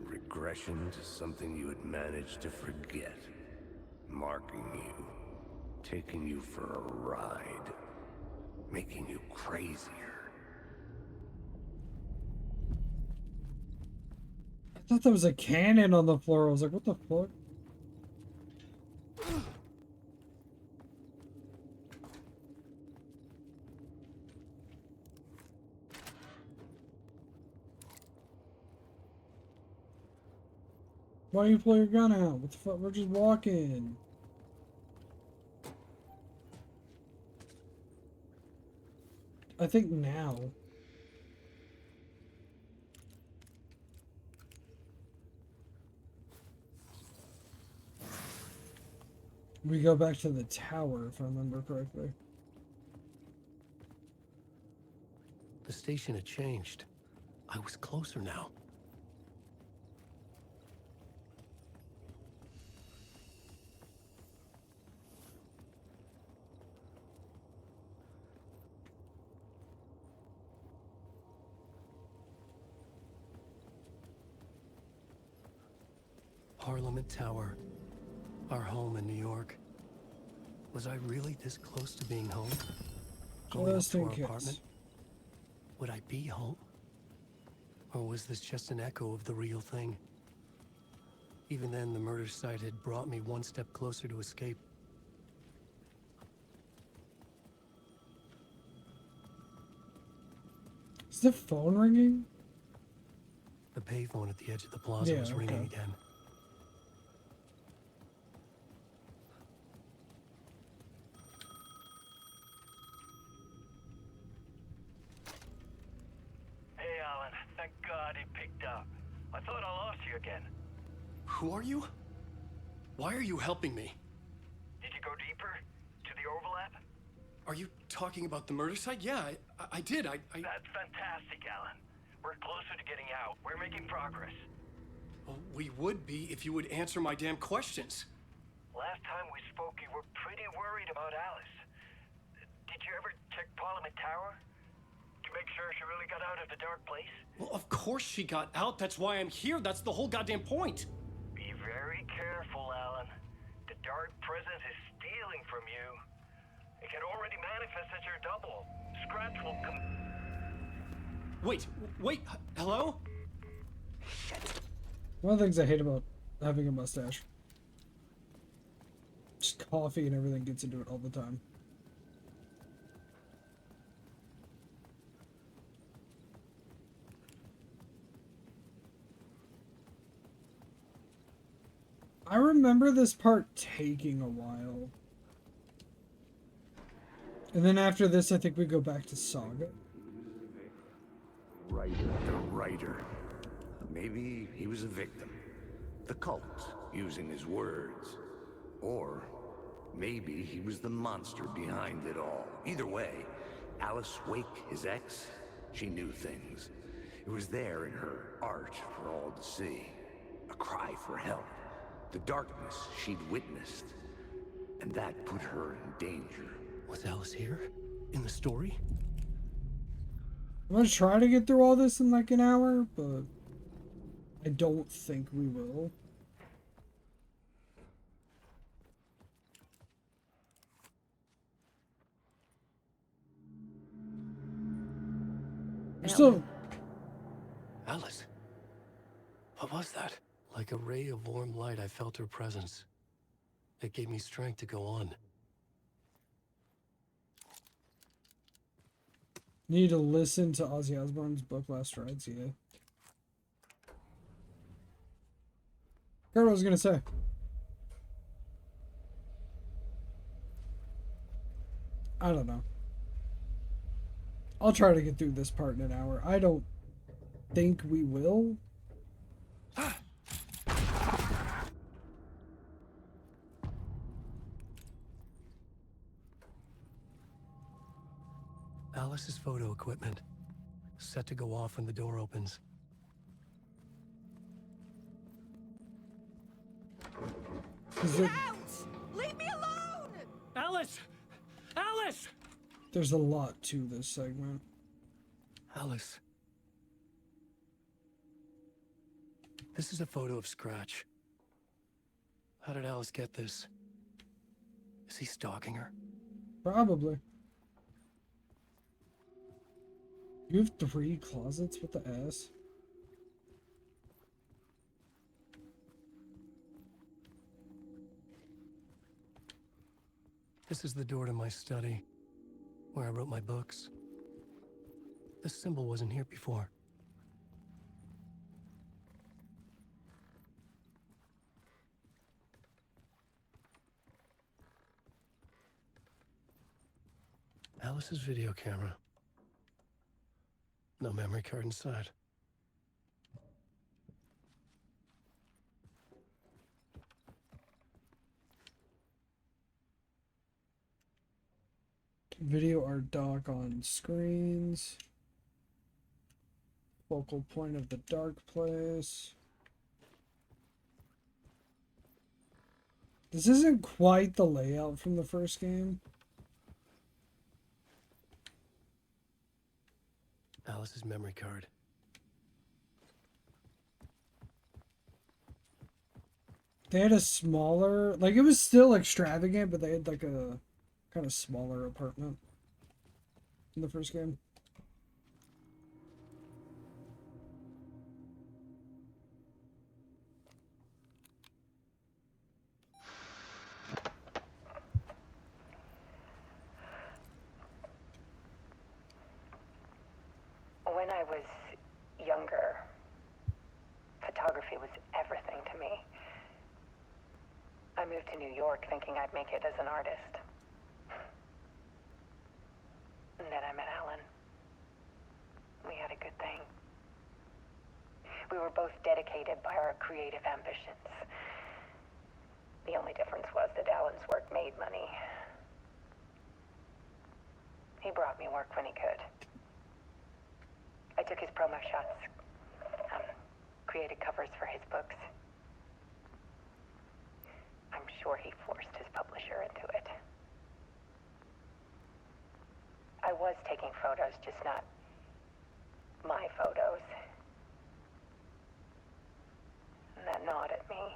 Regression to something you had managed to forget. Marking you. Taking you for a ride. Making you crazier. I thought that was a cannon on the floor. I was like, what the fuck? Why do you pull your gun out? What the fuck? We're just walking. I think now. We go back to the tower, if I remember correctly. The station had changed. I was closer now. Parliament Tower. Our home in New York. Was I really this close to being home? Going up to our apartment? Would I be home? Or was this just an echo of the real thing? Even then, the murder site had brought me one step closer to escape. Is the phone ringing? The payphone at the edge of the plaza was ringing again. Hey, Alan. Thank God he picked up. I thought I lost you again. Who are you? Why are you helping me? Did you go deeper? To the overlap? Are you talking about the murder site? Yeah, I did. That's fantastic, Alan. We're closer to getting out. We're making progress. Well, we would be if you would answer my damn questions. Last time we spoke, you were pretty worried about Alice. Did you ever check Parliament Tower? To make sure she really got out of the dark place? Well, of course she got out. That's why I'm here. That's the whole goddamn point. Be very careful, Alan. The dark presence is stealing from you. It can already manifest as your double. Scratch will come... Wait, hello? One of the things I hate about having a mustache. Just coffee and everything gets into it all the time. I remember this part taking a while. And then after this, I think we go back to Saga. The writer. Maybe he was a victim. The cult, using his words. Or maybe he was the monster behind it all. Either way, Alice Wake, his ex, she knew things. It was there in her art for all to see. A cry for help. The darkness she'd witnessed. And that put her in danger. Was Alice here? In the story? I'm gonna try to get through all this in like an hour, but I don't think we will. We're still... Alice? What was that? Like a ray of warm light, I felt her presence. It gave me strength to go on. Need to listen to Ozzy Osbourne's book Last Rides, yeah. Forgot what I was gonna say. I don't know. I'll try to get through this part in an hour. I don't think we will. Alice's photo equipment. Set to go off when the door opens. Get out! Leave me alone! Alice! Alice! There's a lot to this segment. Alice. This is a photo of Scratch. How did Alice get this? Is he stalking her? Probably. You have 3 closets with the S? This is the door to my study, where I wrote my books. This symbol wasn't here before. Alice's video camera. No memory card inside. Video art dock on screens. Focal point of the dark place. This isn't quite the layout from the first game. Alice's memory card. They had a smaller, like it was still extravagant, but they had like a kind of smaller apartment in the first game. When I was younger, photography was everything to me. I moved to New York thinking I'd make it as an artist. And then I met Alan. We had a good thing. We were both dedicated by our creative ambitions. The only difference was that Alan's work made money. He brought me work when he could. I took his promo shots, created covers for his books. I'm sure he forced his publisher into it. I was taking photos, just not my photos. And that gnawed at me.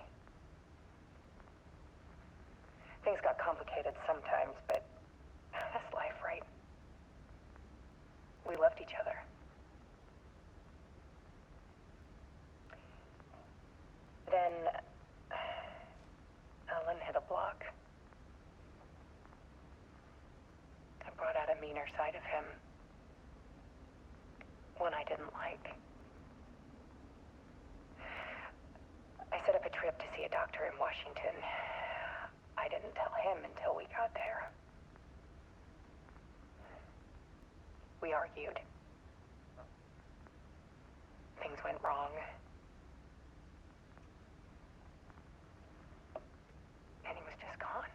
Things got complicated sometimes, but that's life, right? We loved each other. Then Alan hit a block. I brought out a meaner side of him. One I didn't like. I set up a trip to see a doctor in Washington. I didn't tell him until we got there. We argued. Things went wrong. And he was just gone.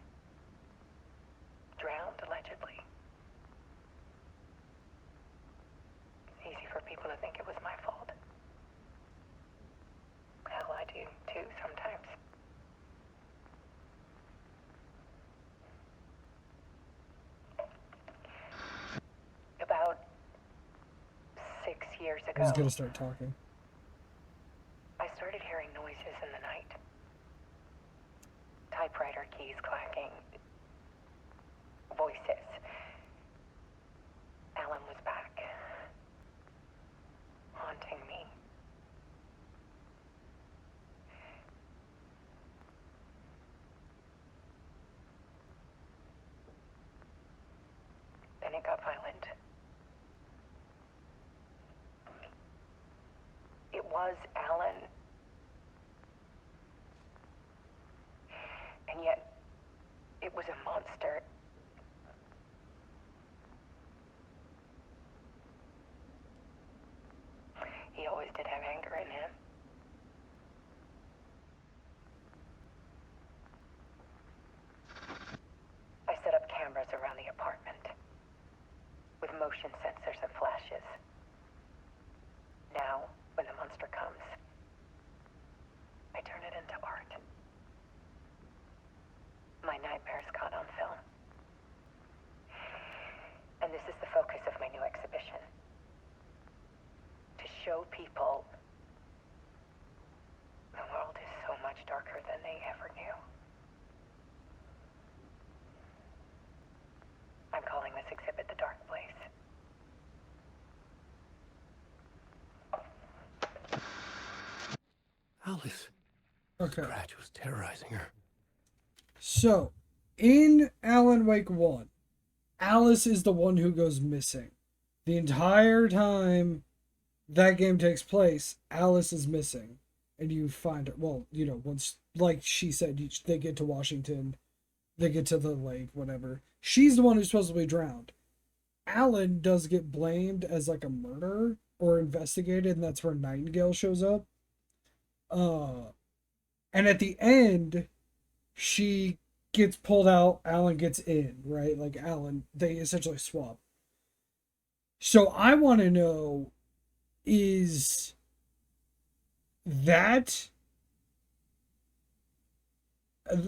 Drowned, allegedly. It's easy for people to think it was my fault. Hell, I do too sometimes. About 6 years ago, I was gonna start talking. I started hearing noises in the night. Typewriter keys clacking. Voices. Alan was back. Haunting me. it got violent. It was Alan. And yet, it was a monster. He always did have anger in him. I set up cameras around the apartment with motion sensors and flashes. Now, when the monster comes, I turn it into art. My nightmares caught on film. And this is the focus of my new exhibition. To show people the world is so much darker than they ever knew. I'm calling this exhibit The Dark Place. Alice. Okay. Scratch was terrorizing her. So, in Alan Wake 1, Alice is the one who goes missing. The entire time that game takes place, Alice is missing. And you find her, well, you know, once, like she said, they get to Washington, they get to the lake, whatever. She's the one who's supposed to be drowned. Alan does get blamed as like a murderer or investigated, and that's where Nightingale shows up. And at the end, she gets pulled out, Alan gets in, right? Like Alan, they essentially swap. So I want to know, is that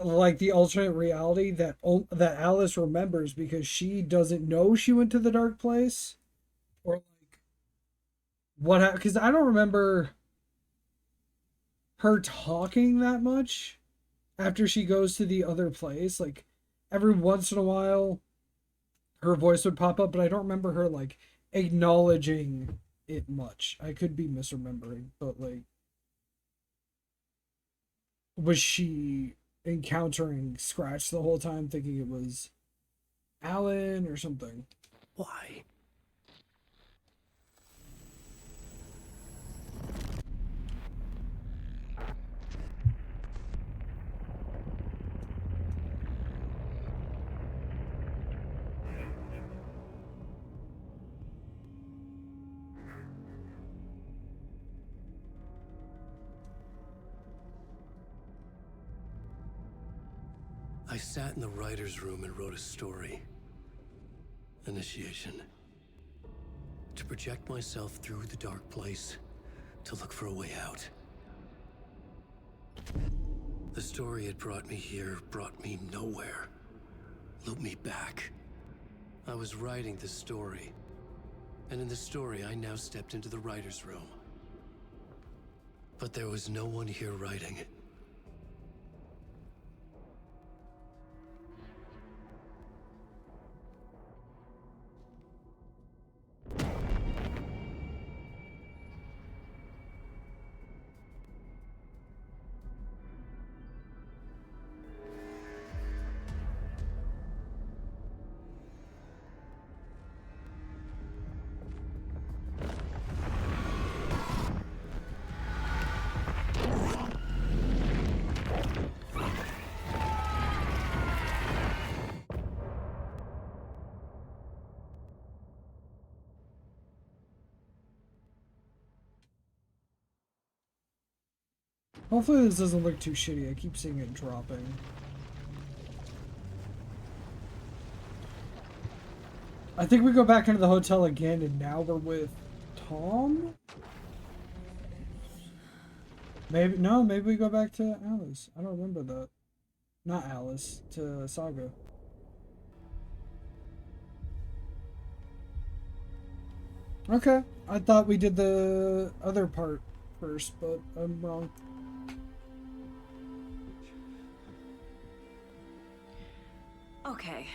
like the alternate reality that Alice remembers because she doesn't know she went to the dark place, or like what? Because I don't remember her talking that much after she goes to the other place. Like every once in a while, her voice would pop up, but I don't remember her like acknowledging it much. I could be misremembering, but like, was she encountering Scratch the whole time thinking it was Alan or something? Why? I sat in the writer's room and wrote a story. Initiation. To project myself through the dark place, to look for a way out. The story had brought me here, brought me nowhere. Looped me back. I was writing the story. And in the story, I now stepped into the writer's room. But there was no one here writing. Hopefully this doesn't look too shitty. I keep seeing it dropping. I think we go back into the hotel again, and now we're with Tom? Maybe, no, maybe we go back to Alice. I don't remember that. Not Alice, to Saga. Okay, I thought we did the other part first, but I'm wrong. Okay,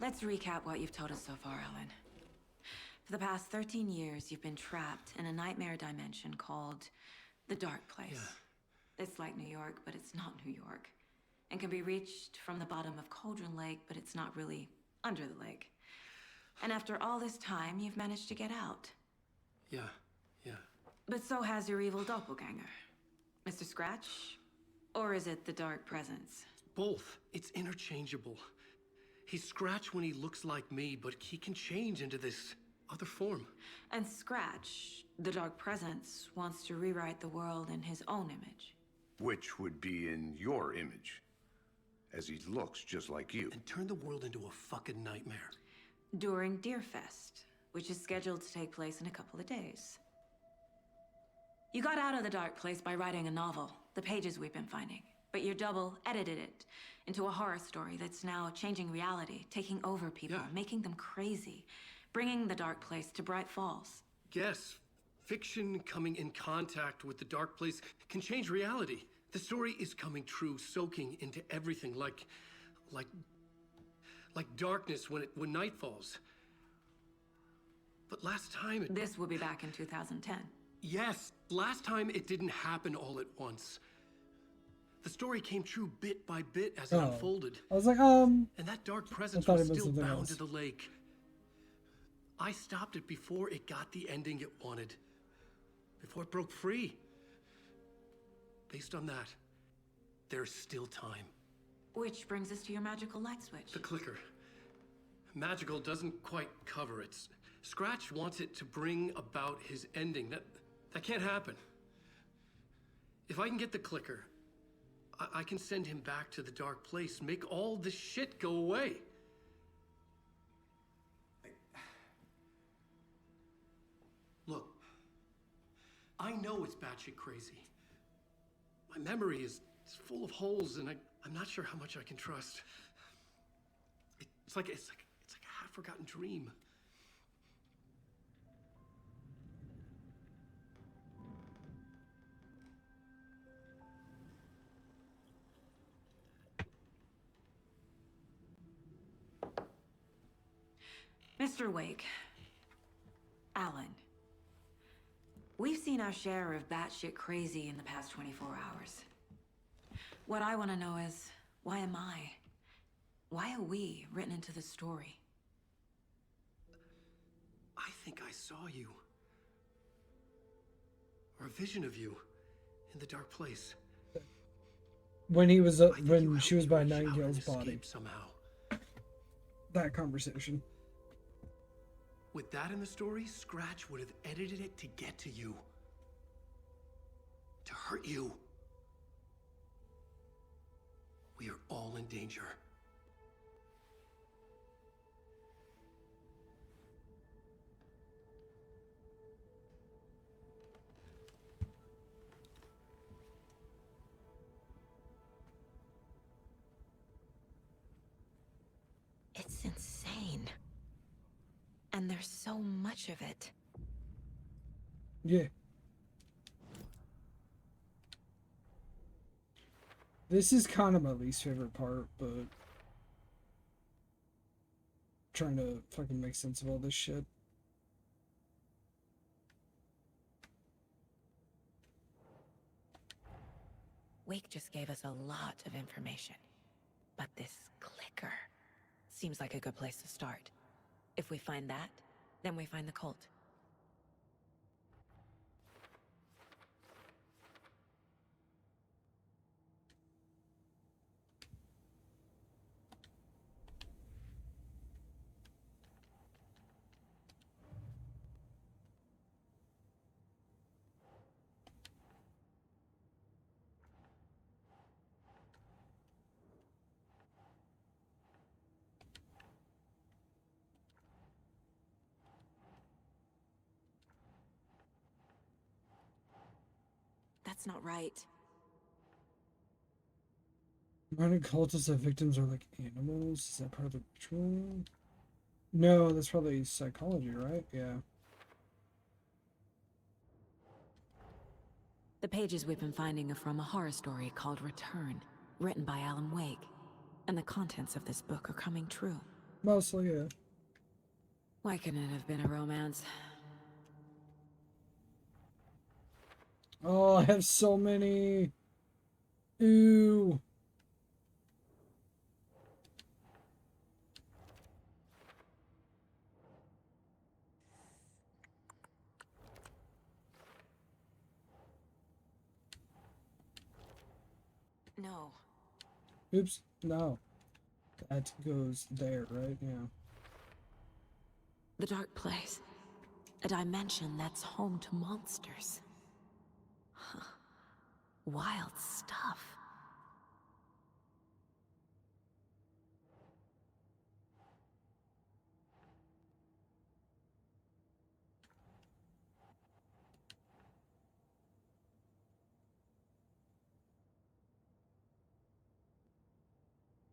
let's recap what you've told us so far, Ellen. For the past 13 years, you've been trapped in a nightmare dimension called the Dark Place. Yeah. It's like New York, but it's not New York. And can be reached from the bottom of Cauldron Lake, but it's not really under the lake. And after all this time, you've managed to get out. Yeah. But so has your evil doppelganger. Mr. Scratch? Or is it the Dark Presence? Both. It's interchangeable. He's Scratch when he looks like me, but he can change into this other form. And Scratch, the Dark Presence, wants to rewrite the world in his own image. Which would be in your image, as he looks just like you. And turn the world into a fucking nightmare. During Deerfest, which is scheduled to take place in a couple of days. You got out of the dark place by writing a novel, The Pages We've Been Finding. But your double edited it into a horror story that's now changing reality, taking over people, making them crazy, bringing the dark place to Bright Falls. Yes, fiction coming in contact with the dark place can change reality. The story is coming true, soaking into everything like darkness when night falls. But last time This will be back in 2010. Yes, last time it didn't happen all at once. The story came true bit by bit as it unfolded. I was like, And that dark presence thought was it was still something bound else. to the lake. I stopped it before it got the ending it wanted. Before it broke free. Based on that, there's still time. Which brings us to your magical light switch. The clicker. Magical doesn't quite cover it. Scratch wants it to bring about his ending. That can't happen. If I can get the clicker, I can send him back to the dark place, make all this shit go away. Look, I know it's batshit crazy. My memory is full of holes, and I'm not sure how much I can trust. It's like a half-forgotten dream. Mr. Wake. Alan. We've seen our share of batshit crazy in the past 24 hours. What I want to know is, why am I? Why are we written into the story? I think I saw you. Or a vision of you in the dark place. When he was when You she was helped by me reach out and Nightingale's body. escape somehow. That conversation. With that in the story, Scratch would have edited it to get to you. To hurt you. We are all in danger. It's insane. And there's so much of it. Yeah. This is kind of my least favorite part, but trying to fucking make sense of all this shit. Wake just gave us a lot of information. But this clicker seems like a good place to start. If we find that, then we find the cult. That's not right. Modern cultists of victims are like animals. Is that part of the ritual? No, that's probably psychology, right? Yeah. The pages we've been finding are from a horror story called Return, written by Alan Wake. And the contents of this book are coming true. Mostly, yeah. Why couldn't it have been a romance? Oh, I have so many. Ooh. No. Oops, no. That goes there, right? Yeah. The dark place. A dimension that's home to monsters. Huh. Wild stuff.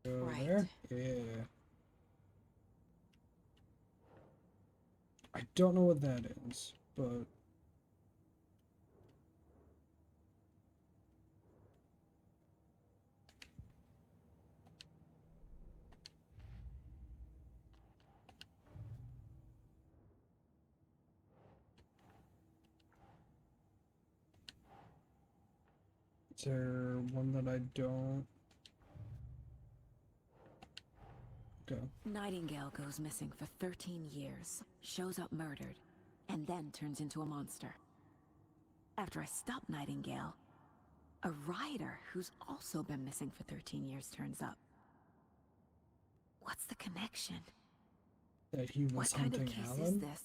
Go Right. there? Yeah. I don't know what that is, but... Is there one that I don't? Okay. Nightingale goes missing for 13 years, shows up murdered, and then turns into a monster. After I stop Nightingale, a rider who's also been missing for 13 years turns up. What's the connection? That he was What kind of hunting case Alan? is this?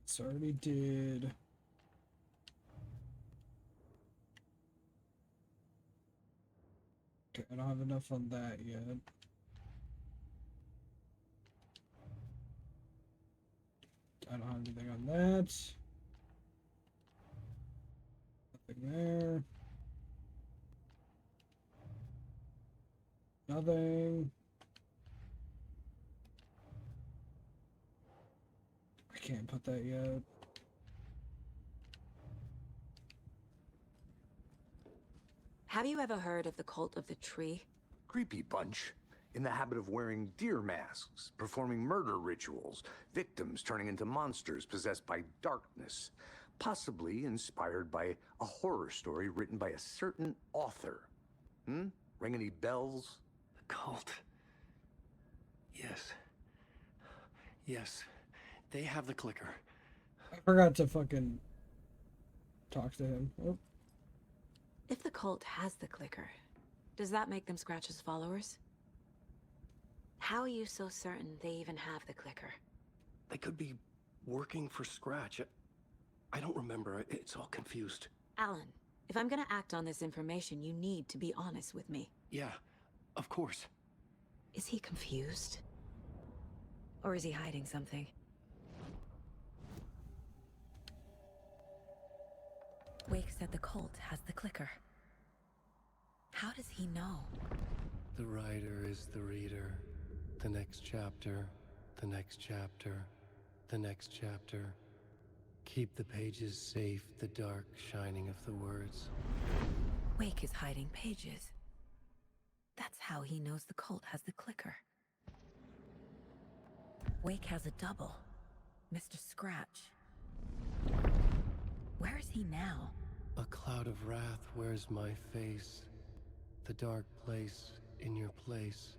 So I already did... Okay, I don't have enough on that yet. I don't have anything on that. Nothing there. Nothing. I can't put that yet. Have you ever heard of the Cult of the Tree? Creepy bunch. In the habit of wearing deer masks, performing murder rituals, victims turning into monsters possessed by darkness. Possibly inspired by a horror story written by a certain author. Ring any bells? The cult. Yes. Yes. They have the clicker. I forgot to fucking talk to him. Oh. If the cult has the clicker, does that make them Scratch's followers? How are you so certain they even have the clicker? They could be working for Scratch. I don't remember. It's all confused. Alan, if I'm gonna act on this information, you need to be honest with me. Yeah, of course. Is he confused? Or is he hiding something? Wake said the cult has the clicker. How does he know? The writer is the reader. The next chapter, the next chapter, the next chapter. Keep the pages safe, the dark shining of the words. Wake is hiding pages. That's how he knows the cult has the clicker. Wake has a double. Mr. Scratch. Where is he now? A cloud of wrath wears my face. The dark place in your place.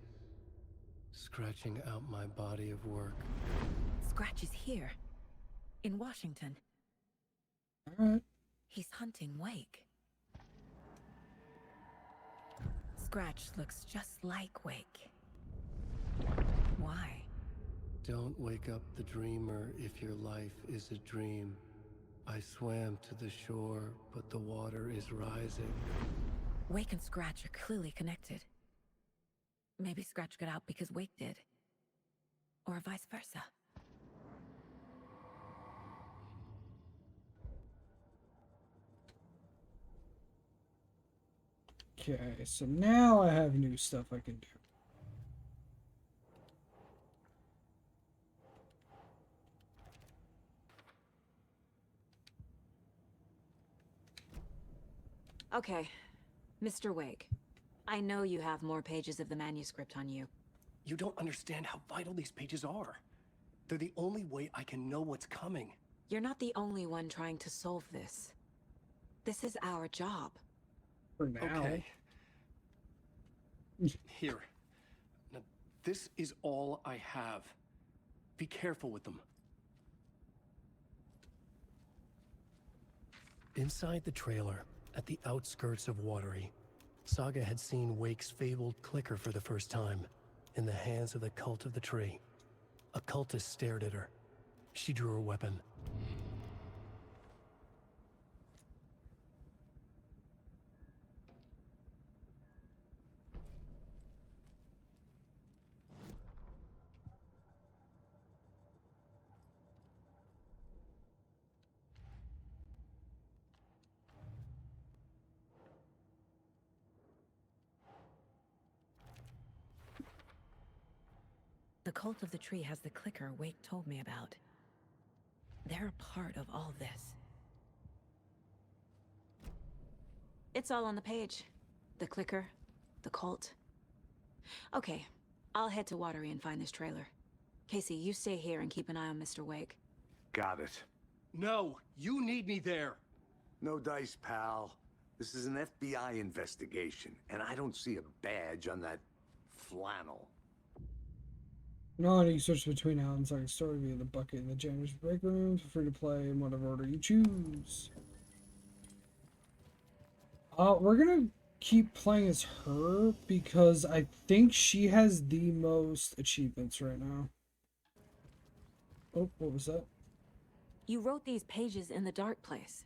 Scratching out my body of work. Scratch is here. In Washington. Alright. He's hunting Wake. Scratch looks just like Wake. Why? Don't wake up the dreamer if your life is a dream. I swam to the shore, but the water is rising. Wake and Scratch are clearly connected. Maybe Scratch got out because Wake did. Or vice versa. Okay, so now I have new stuff I can do. Okay, Mr. Wake. I know you have more pages of the manuscript on you. You don't understand how vital these pages are. They're the only way I can know what's coming. You're not the only one trying to solve this. This is our job. For now. Okay. Here. Now, this is all I have. Be careful with them. Inside the trailer, at the outskirts of Watery, Saga had seen Wake's fabled clicker for the first time, in the hands of the Cult of the Tree. A cultist stared at her. She drew her weapon. The Cult of the Tree has the clicker Wake told me about. They're a part of all this. It's all on the page. The clicker, the cult. Okay, I'll head to Watery and find this trailer. Casey, you stay here and keep an eye on Mr. Wake. Got it. No, you need me there. No dice, pal. This is an FBI investigation, and I don't see a badge on that flannel. No, you switch between Alan's like story via the bucket in the janitor's break room. Feel free to play in whatever order you choose. We're gonna keep playing as her because I think she has the most achievements right now. Oh, what was that? You wrote these pages in the dark place.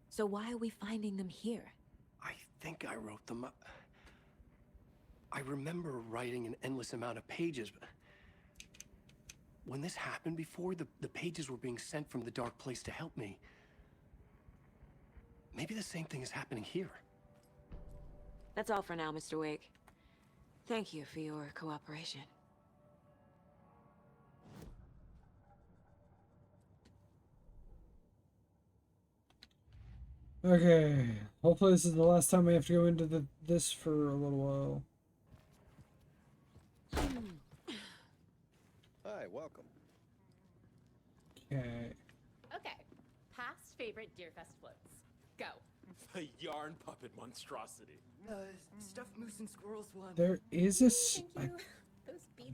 So why are we finding them here? I think I wrote them up. I remember writing an endless amount of pages, but when this happened before, the pages were being sent from the dark place to help me. Maybe the same thing is happening here. That's all for now, Mr. Wake. Thank you for your cooperation. Okay, hopefully this is the last time we have to go into this for a little while. Hi, welcome. Okay. Okay, past favorite Deerfest floats. Go. The yarn puppet monstrosity. Stuffed moose and squirrels one. There is I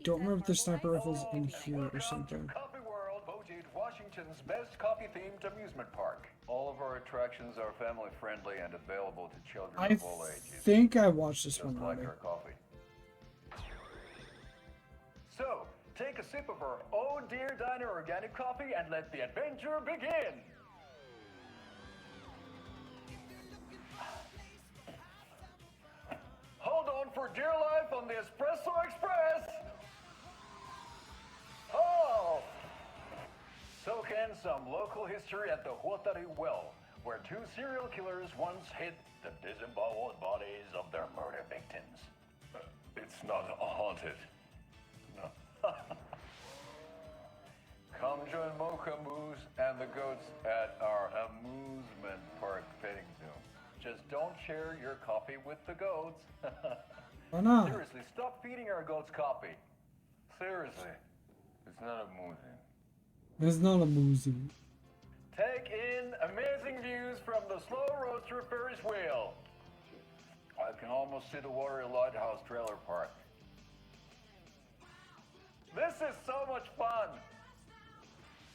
don't remember if the sniper rifle's in here or something. Coffee World voted Washington's best coffee-themed amusement park. All of our attractions are family-friendly and available to children I of all ages. think I watched this Just one like already. our coffee. So, take a sip of our Oh Dear Diner organic coffee and let the adventure begin! Hold on for dear life on the Espresso Express! Oh! Soak in some local history at the Huatari Well, where two serial killers once hid the disemboweled bodies of their murder victims. It's not haunted. No. Come join Mocha Moose and the goats at our amusement park petting zoo. Just don't share your coffee with the goats. Why not? Seriously, stop feeding our goats coffee. Seriously. It's not amusing. It's not amusing. Take in amazing views from the Slow Roadster Ferris wheel. I can almost see the Watery Lighthouse trailer park. This is so much fun!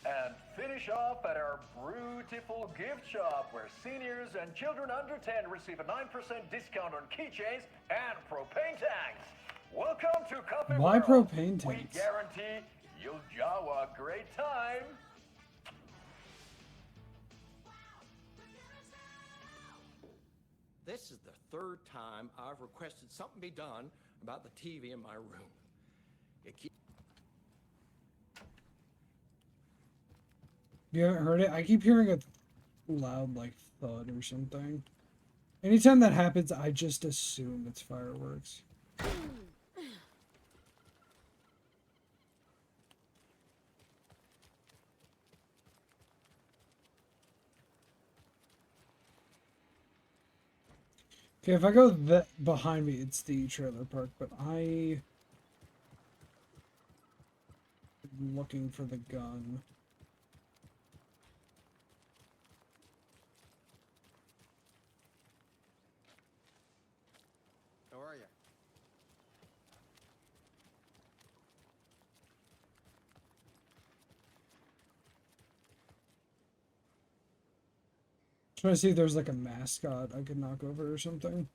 And finish off at our beautiful gift shop where seniors and children under 10 receive a 9% discount on keychains and propane tanks. Welcome to Coffee Why World. propane We tanks? guarantee you'll have a great time. This is the third time I've requested something be done about the TV in my room. It keeps... You haven't heard it? I keep hearing a loud, like, thud or something. Anytime that happens, I just assume it's fireworks. Okay, if I go behind me, it's the trailer park, but I'm looking for the gun. How are you? Trying to see if there's like a mascot I could knock over or something.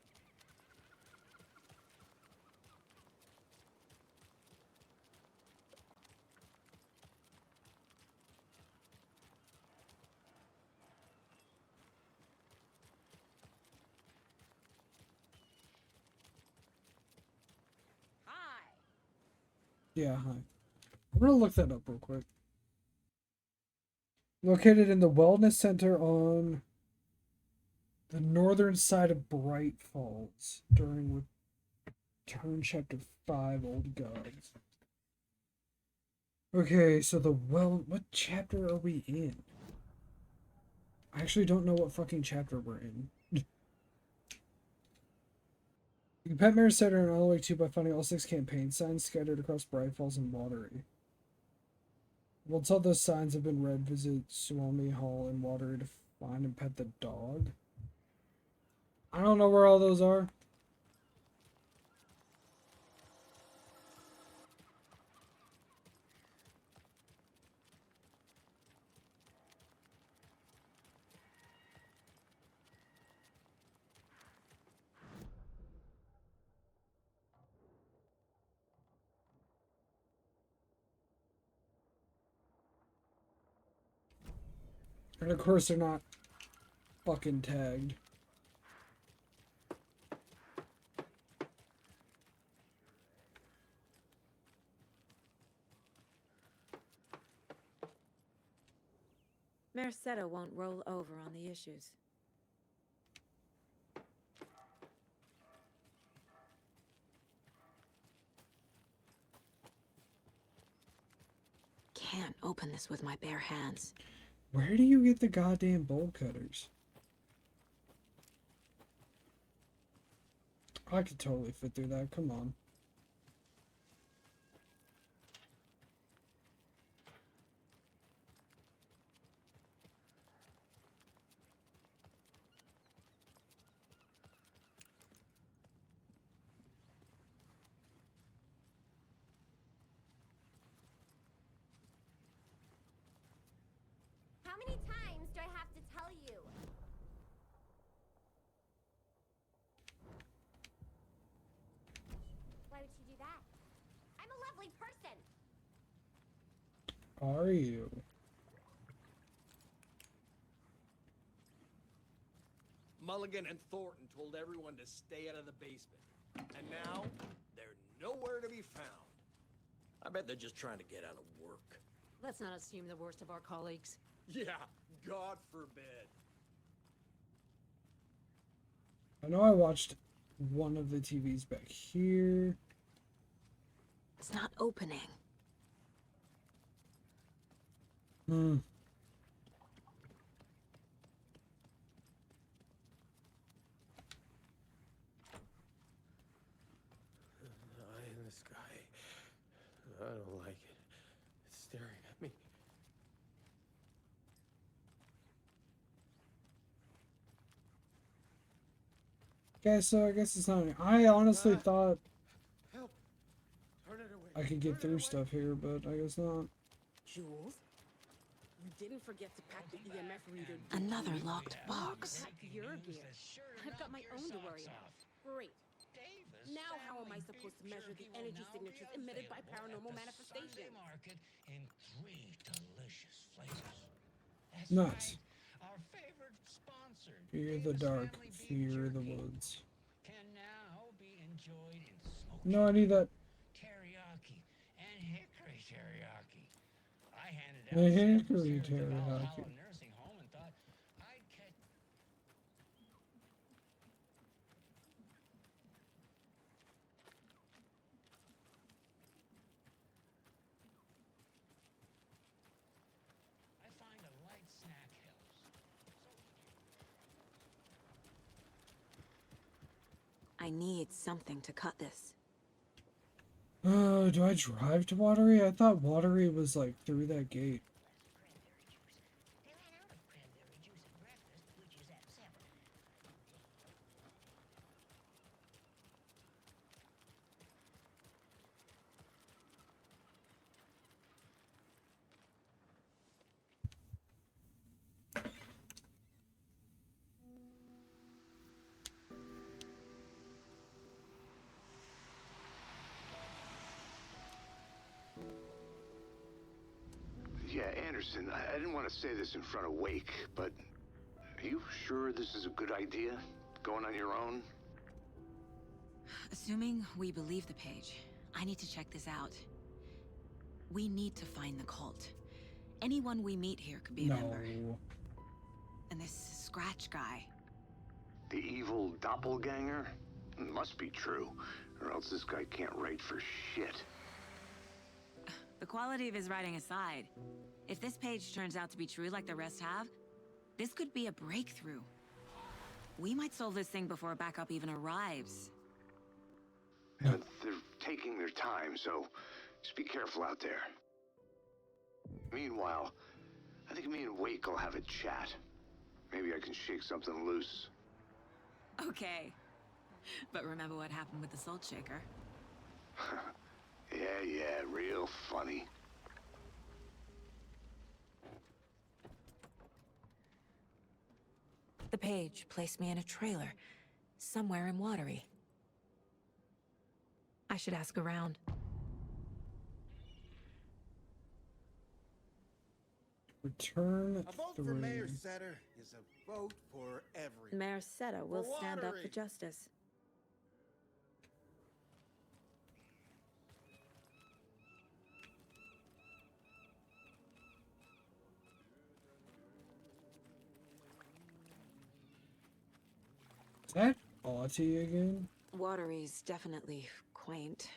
Yeah, hi. I'm gonna look that up real quick. Located in the wellness center on the northern side of Bright Falls during Return Chapter 5 Old Gods. Okay, so what chapter are we in? I actually don't know what fucking chapter we're in. You can pet Mary Saturn in Alan Wake 2 by finding all 6 campaign signs scattered across Bright Falls and Watery. Once all those signs have been read, visit Suomi Hall and Watery to find and pet the dog. I don't know where all those are. And of course they're not fucking tagged. Merceda won't roll over on the issues. Can't open this with my bare hands. Where do you get the goddamn bolt cutters? I could totally fit through that. Come on. How many times do I have to tell you? Why would you do that? I'm a lovely person. Are you? Mulligan and Thornton told everyone to stay out of the basement. And now, they're nowhere to be found. I bet they're just trying to get out of work. Let's not assume the worst of our colleagues. Yeah, God forbid. I know I watched one of the TVs back here. It's not opening. Hmm. The eye in the sky. I don't like it. It's staring at me. Okay, so I guess it's not. I honestly thought Help! Turn it away. I could get through stuff here, but I guess not. Jules? You didn't forget to pack the EMF reader. Another locked box. Pack your gear. I've got my own to worry about. Great. Now how am I supposed to measure the energy signatures emitted by paranormal manifestations? Market in 3 delicious flavors. That's Nuts. right. Our favorite sponsor, Fear the dark, fear the woods. can now be enjoyed in smoked No, I need that. teriyaki and hickory teriyaki. I handed out The samples hickory here at the teriyaki. Valhalla nursing home and thought I'd catch. I find a light snack helps. I need something to cut this. Do I drive to Watery? I thought Watery was like through that gate. They ran out of cranberry juice at breakfast, which is at 7. Anderson, I didn't want to say this in front of Wake, but are you sure this is a good idea? Going on your own? Assuming we believe the page, I need to check this out. We need to find the cult. Anyone we meet here could be a member. And this Scratch guy. The evil doppelganger? Must be true, or else this guy can't write for shit. The quality of his writing aside, if this page turns out to be true like the rest have, this could be a breakthrough. We might solve this thing before backup even arrives. But they're taking their time, so just be careful out there. Meanwhile, I think me and Wake will have a chat. Maybe I can shake something loose. Okay. But remember what happened with the Salt Shaker? Yeah, real funny. The page placed me in a trailer, somewhere in Watery. I should ask around. Return A vote 3. for Mayor Setter is a vote for everyone. Mayor Seta will stand up for Watery. justice. Is that Auntie again? Watery's definitely quaint.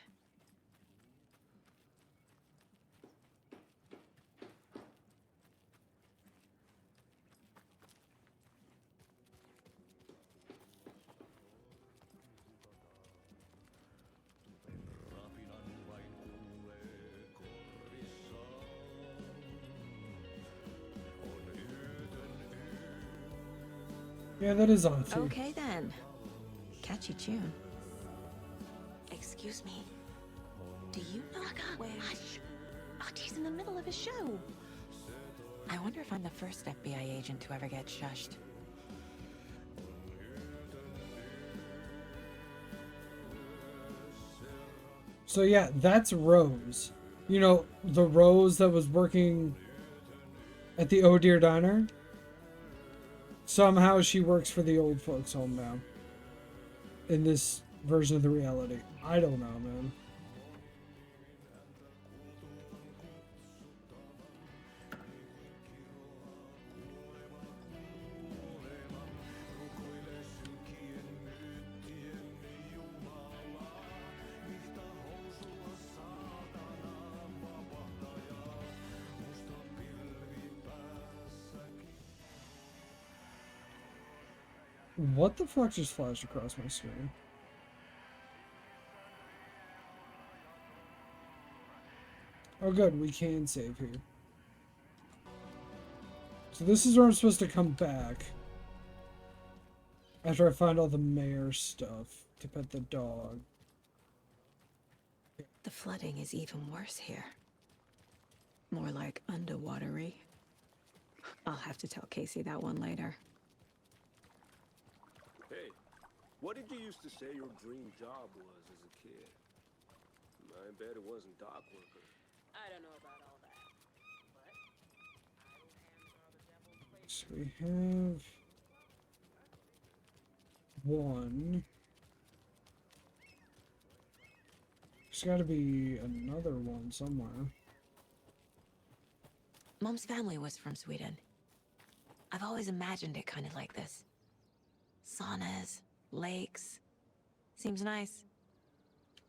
Yeah, that is Auntie. Okay then. Catchy tune. Excuse me. Do you know where... Hush! Auntie's in the middle of a show. I wonder if I'm the first FBI agent to ever get shushed. So yeah, that's Rose. You know, the Rose that was working at the Oh Dear Diner? Somehow she works for the old folks home now. In this version of the reality. I don't know, man. What the fuck just flashed across my screen? Oh good, we can save here. So this is where I'm supposed to come back. After I find all the mayor stuff to pet the dog. The flooding is even worse here. More like underwatery. I'll have to tell Casey that one later. Hey, what did you used to say your dream job was as a kid? I bet it wasn't dock worker. I don't know about all that. But So we have one. There's gotta be another one somewhere. Mom's family was from Sweden. I've always imagined it kind of like this. Saunas, lakes. Seems nice.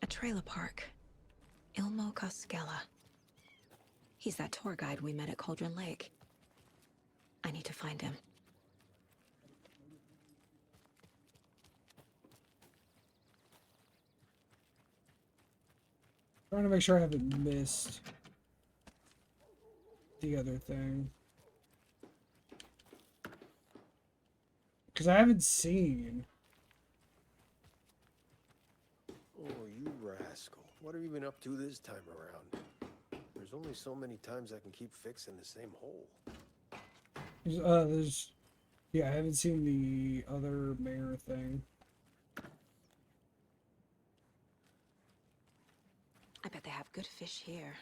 A trailer park. Ilmo Koskela. He's that tour guide we met at Cauldron Lake. I need to find him. Trying to make sure I haven't missed the other thing. Because I haven't seen. Oh, you rascal. What have you been up to this time around? There's only so many times I can keep fixing the same hole. Yeah, I haven't seen the other mayor thing. I bet they have good fish here.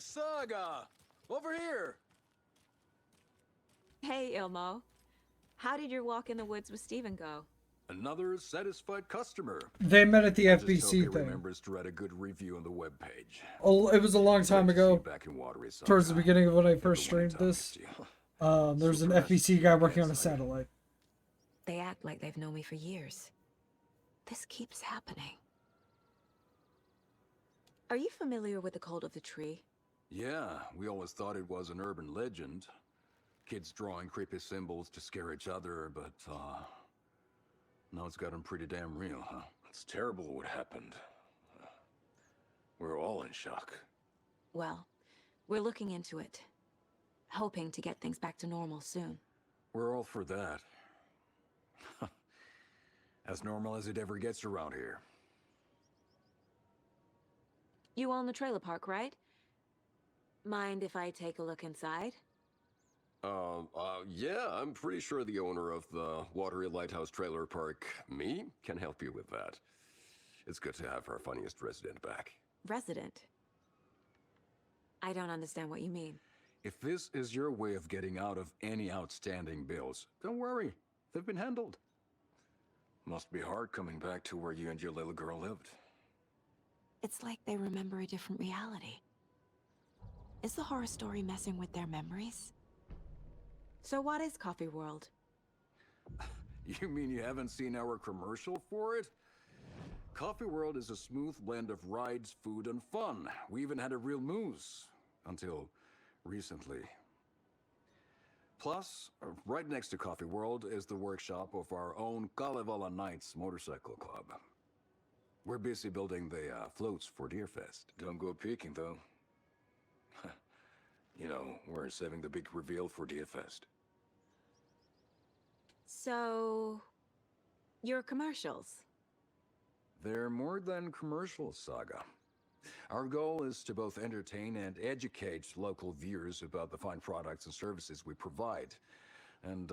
Saga! Over here! Hey, Ilmo. How did your walk in the woods with Steven go? Another satisfied customer. They met at the I just hope FBC he thing. remembers to write a good review on the webpage. Oh, it was a long time Great to see you ago. back in Watery, Saga. Towards the beginning of when I first Everyone in streamed town this, missed you. there was an Super nice to see FBC you guy again, working on a Saga. satellite. They act like they've known me for years. This keeps happening. Are you familiar with the cult of the tree? Yeah, we always thought it was an urban legend. Kids drawing creepy symbols to scare each other, but, now it's gotten pretty damn real, huh? It's terrible what happened. We're all in shock. Well, we're looking into it. Hoping to get things back to normal soon. We're all for that. As normal as it ever gets around here. You own the trailer park, right? Mind if I take a look inside? Yeah, I'm pretty sure the owner of the Watery Lighthouse Trailer Park, me, can help you with that. It's good to have our funniest resident back. Resident? I don't understand what you mean. If this is your way of getting out of any outstanding bills, don't worry. They've been handled. Must be hard coming back to where you and your little girl lived. It's like they remember a different reality. Is the horror story messing with their memories? So what is Coffee World? You mean you haven't seen our commercial for it? Coffee World is a smooth blend of rides, food, and fun. We even had a real moose. Until recently. Plus, right next to Coffee World is the workshop of our own Kalevala Knights Motorcycle Club. We're busy building the floats for Deerfest. Don't go peeking, though. You know, we're saving the big reveal for Deerfest. So... your commercials? They're more than commercials, Saga. Our goal is to both entertain and educate local viewers about the fine products and services we provide. And,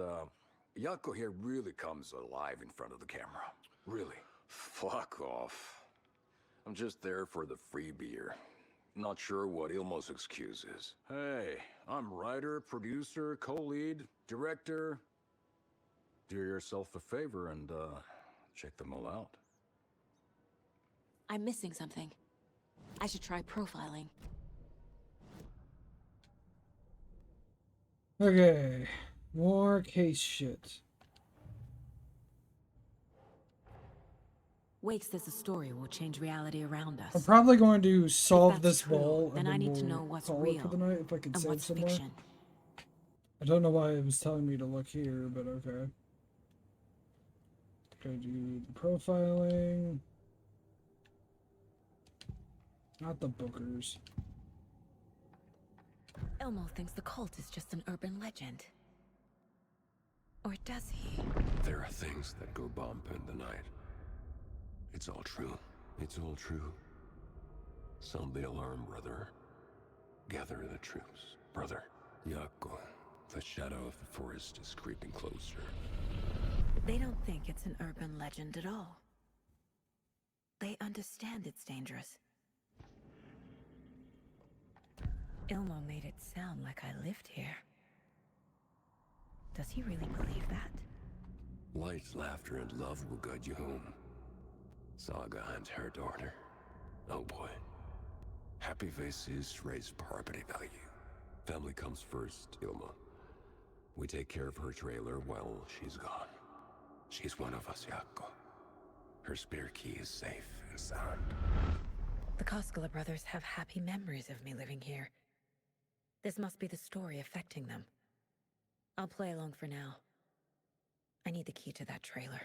Yako here really comes alive in front of the camera. Really. Fuck off. I'm just there for the free beer. Not sure what Ilmo's excuse is. Hey, I'm writer, producer, co-lead, director. Do yourself a favor and, check them all out. I'm missing something. I should try profiling. Okay, more case shit. Wakes says the story will change reality around us. I'm probably going to solve If this that's true, ball then and I need to we'll know what's call it for the real night if I can and save what's somewhere. fiction. I don't know why it was telling me to look here, but okay. Go do the profiling. Not the bookers. Elmo thinks the cult is just an urban legend. Or does he? There are things that go bump in the night. It's all true. It's all true. Sound the alarm, brother. Gather the troops, brother. Yako, the shadow of the forest is creeping closer. They don't think it's an urban legend at all. They understand it's dangerous. Ilmo made it sound like I lived here. Does he really believe that? Light, laughter, and love will guide you home. Saga and her daughter. Oh boy. Happy faces raise property value. Family comes first, Ilma. We take care of her trailer while she's gone. She's one of us, Yako. Her spare key is safe and sound. The Koskela brothers have happy memories of me living here. This must be the story affecting them. I'll play along for now. I need the key to that trailer.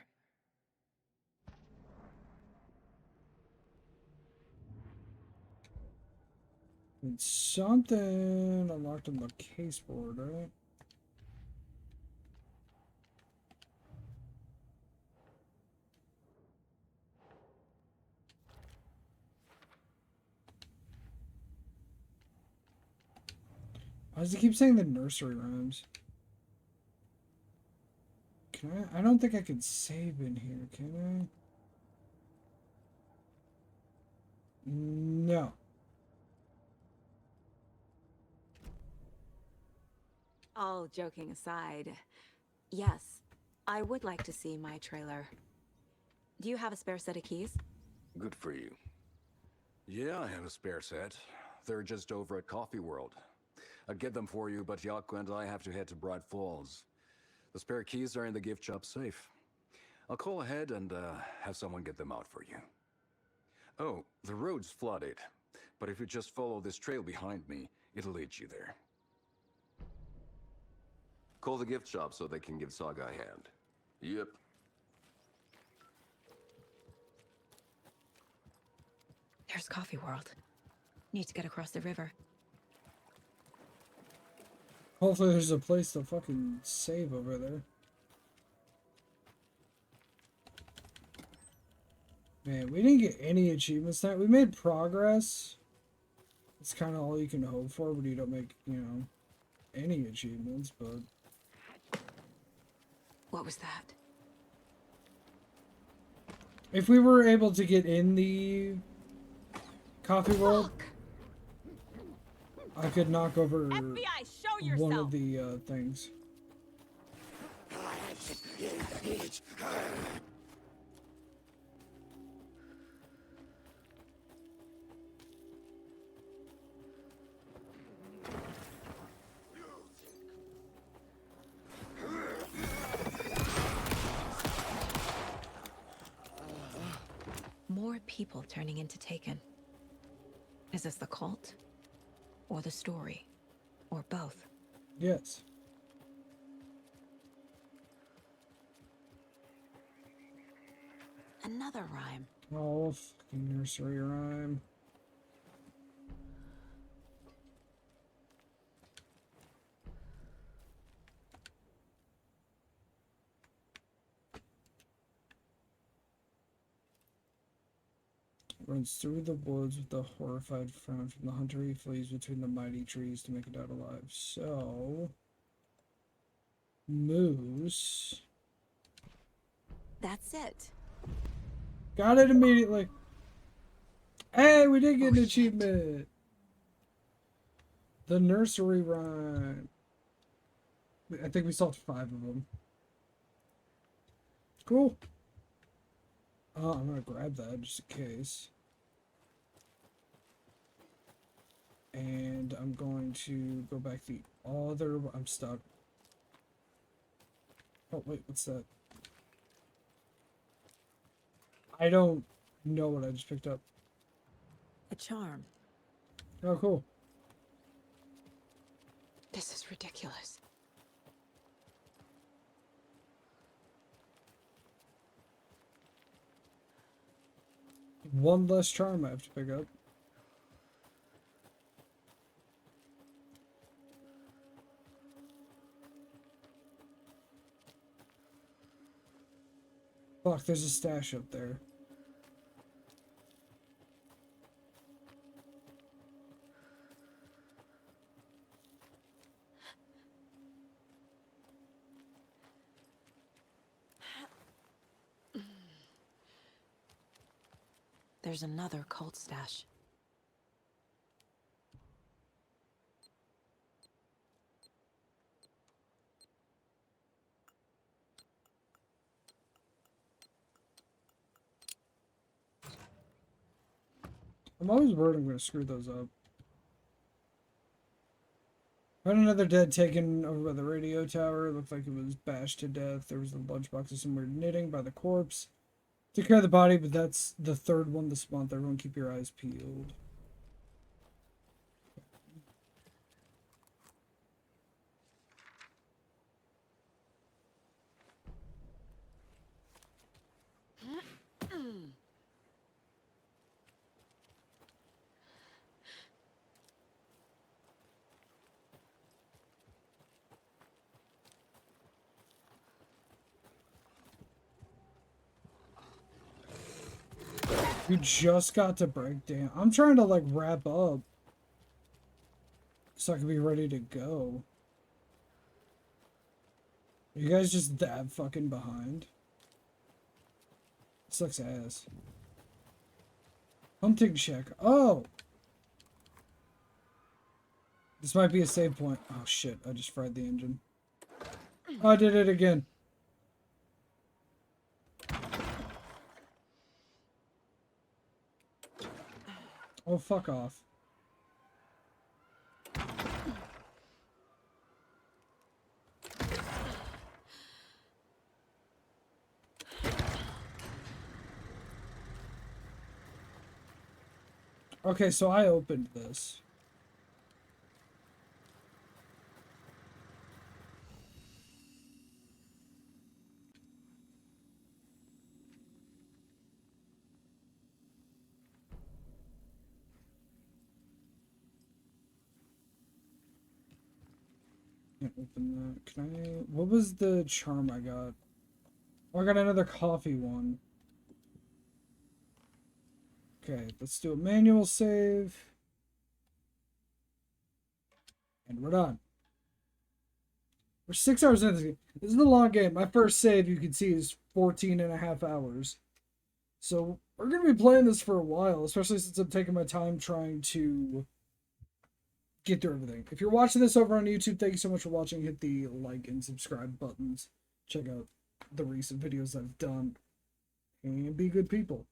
It's something unlocked on the caseboard, right? Why does it keep saying the nursery rhymes? Can I? I don't think I can save in here, can I? No. All joking aside, yes, I would like to see my trailer. Do you have a spare set of keys? Good for you. Yeah, I have a spare set. They're just over at Coffee World. I'd get them for you, but Yaku and I have to head to Bright Falls. The spare keys are in the gift shop safe. I'll call ahead and have someone get them out for you. Oh, the road's flooded, but if you just follow this trail behind me, it'll lead you there. Call the gift shop so they can give Saga a hand. Yep. There's Coffee World. Need to get across the river. Hopefully there's a place to fucking save over there. Man, we didn't get any achievements tonight. We made progress. It's kind of all you can hope for when you don't make, you know, any achievements, but... What was that? If we were able to get in the Coffee World, I could knock over FBI, show yourself. one of the things. More people turning into Taken. Is this the cult? Or the story? Or both? Yes. Another rhyme. Oh, fucking nursery rhyme. Runs through the woods with a horrified frown from the hunter. He flees between the mighty trees to make it out alive. So... Moose. That's it. Got it immediately. Hey, we did get an achievement. The nursery rhyme. I think we solved 5 of them. Cool. I'm gonna grab that just in case. And I'm going to go back the other... I'm stuck. Oh, wait, what's that? I don't know what I just picked up. A charm. Oh, cool. This is ridiculous. One less charm I have to pick up. Fuck, there's a stash up there. There's another cult stash. I'm always worried I'm going to screw those up. Found another dead taken over by the radio tower. It looked like it was bashed to death. There was a lunchbox of some weird knitting by the corpse. Took care of the body, but that's the 3rd one this month. Everyone keep your eyes peeled. You just got to break down. I'm trying to like wrap up so I can be ready to go. Are you guys just that fucking behind? Sucks ass. Hunting shack. Oh! This might be a save point. Oh shit, I just fried the engine. Oh, I did it again. Oh, fuck off. Okay, so I opened this. Can't open that. Can I? What was the charm I got? Oh, I got another coffee one. Okay, let's do a manual save. And we're done. We're 6 hours into this game. This is a long game. My first save, you can see, is 14.5 hours. So we're going to be playing this for a while, especially since I'm taking my time trying to get through everything. If you're watching this over on YouTube, thank you so much for watching. Hit the like and subscribe buttons. Check out the recent videos I've done. And be good people.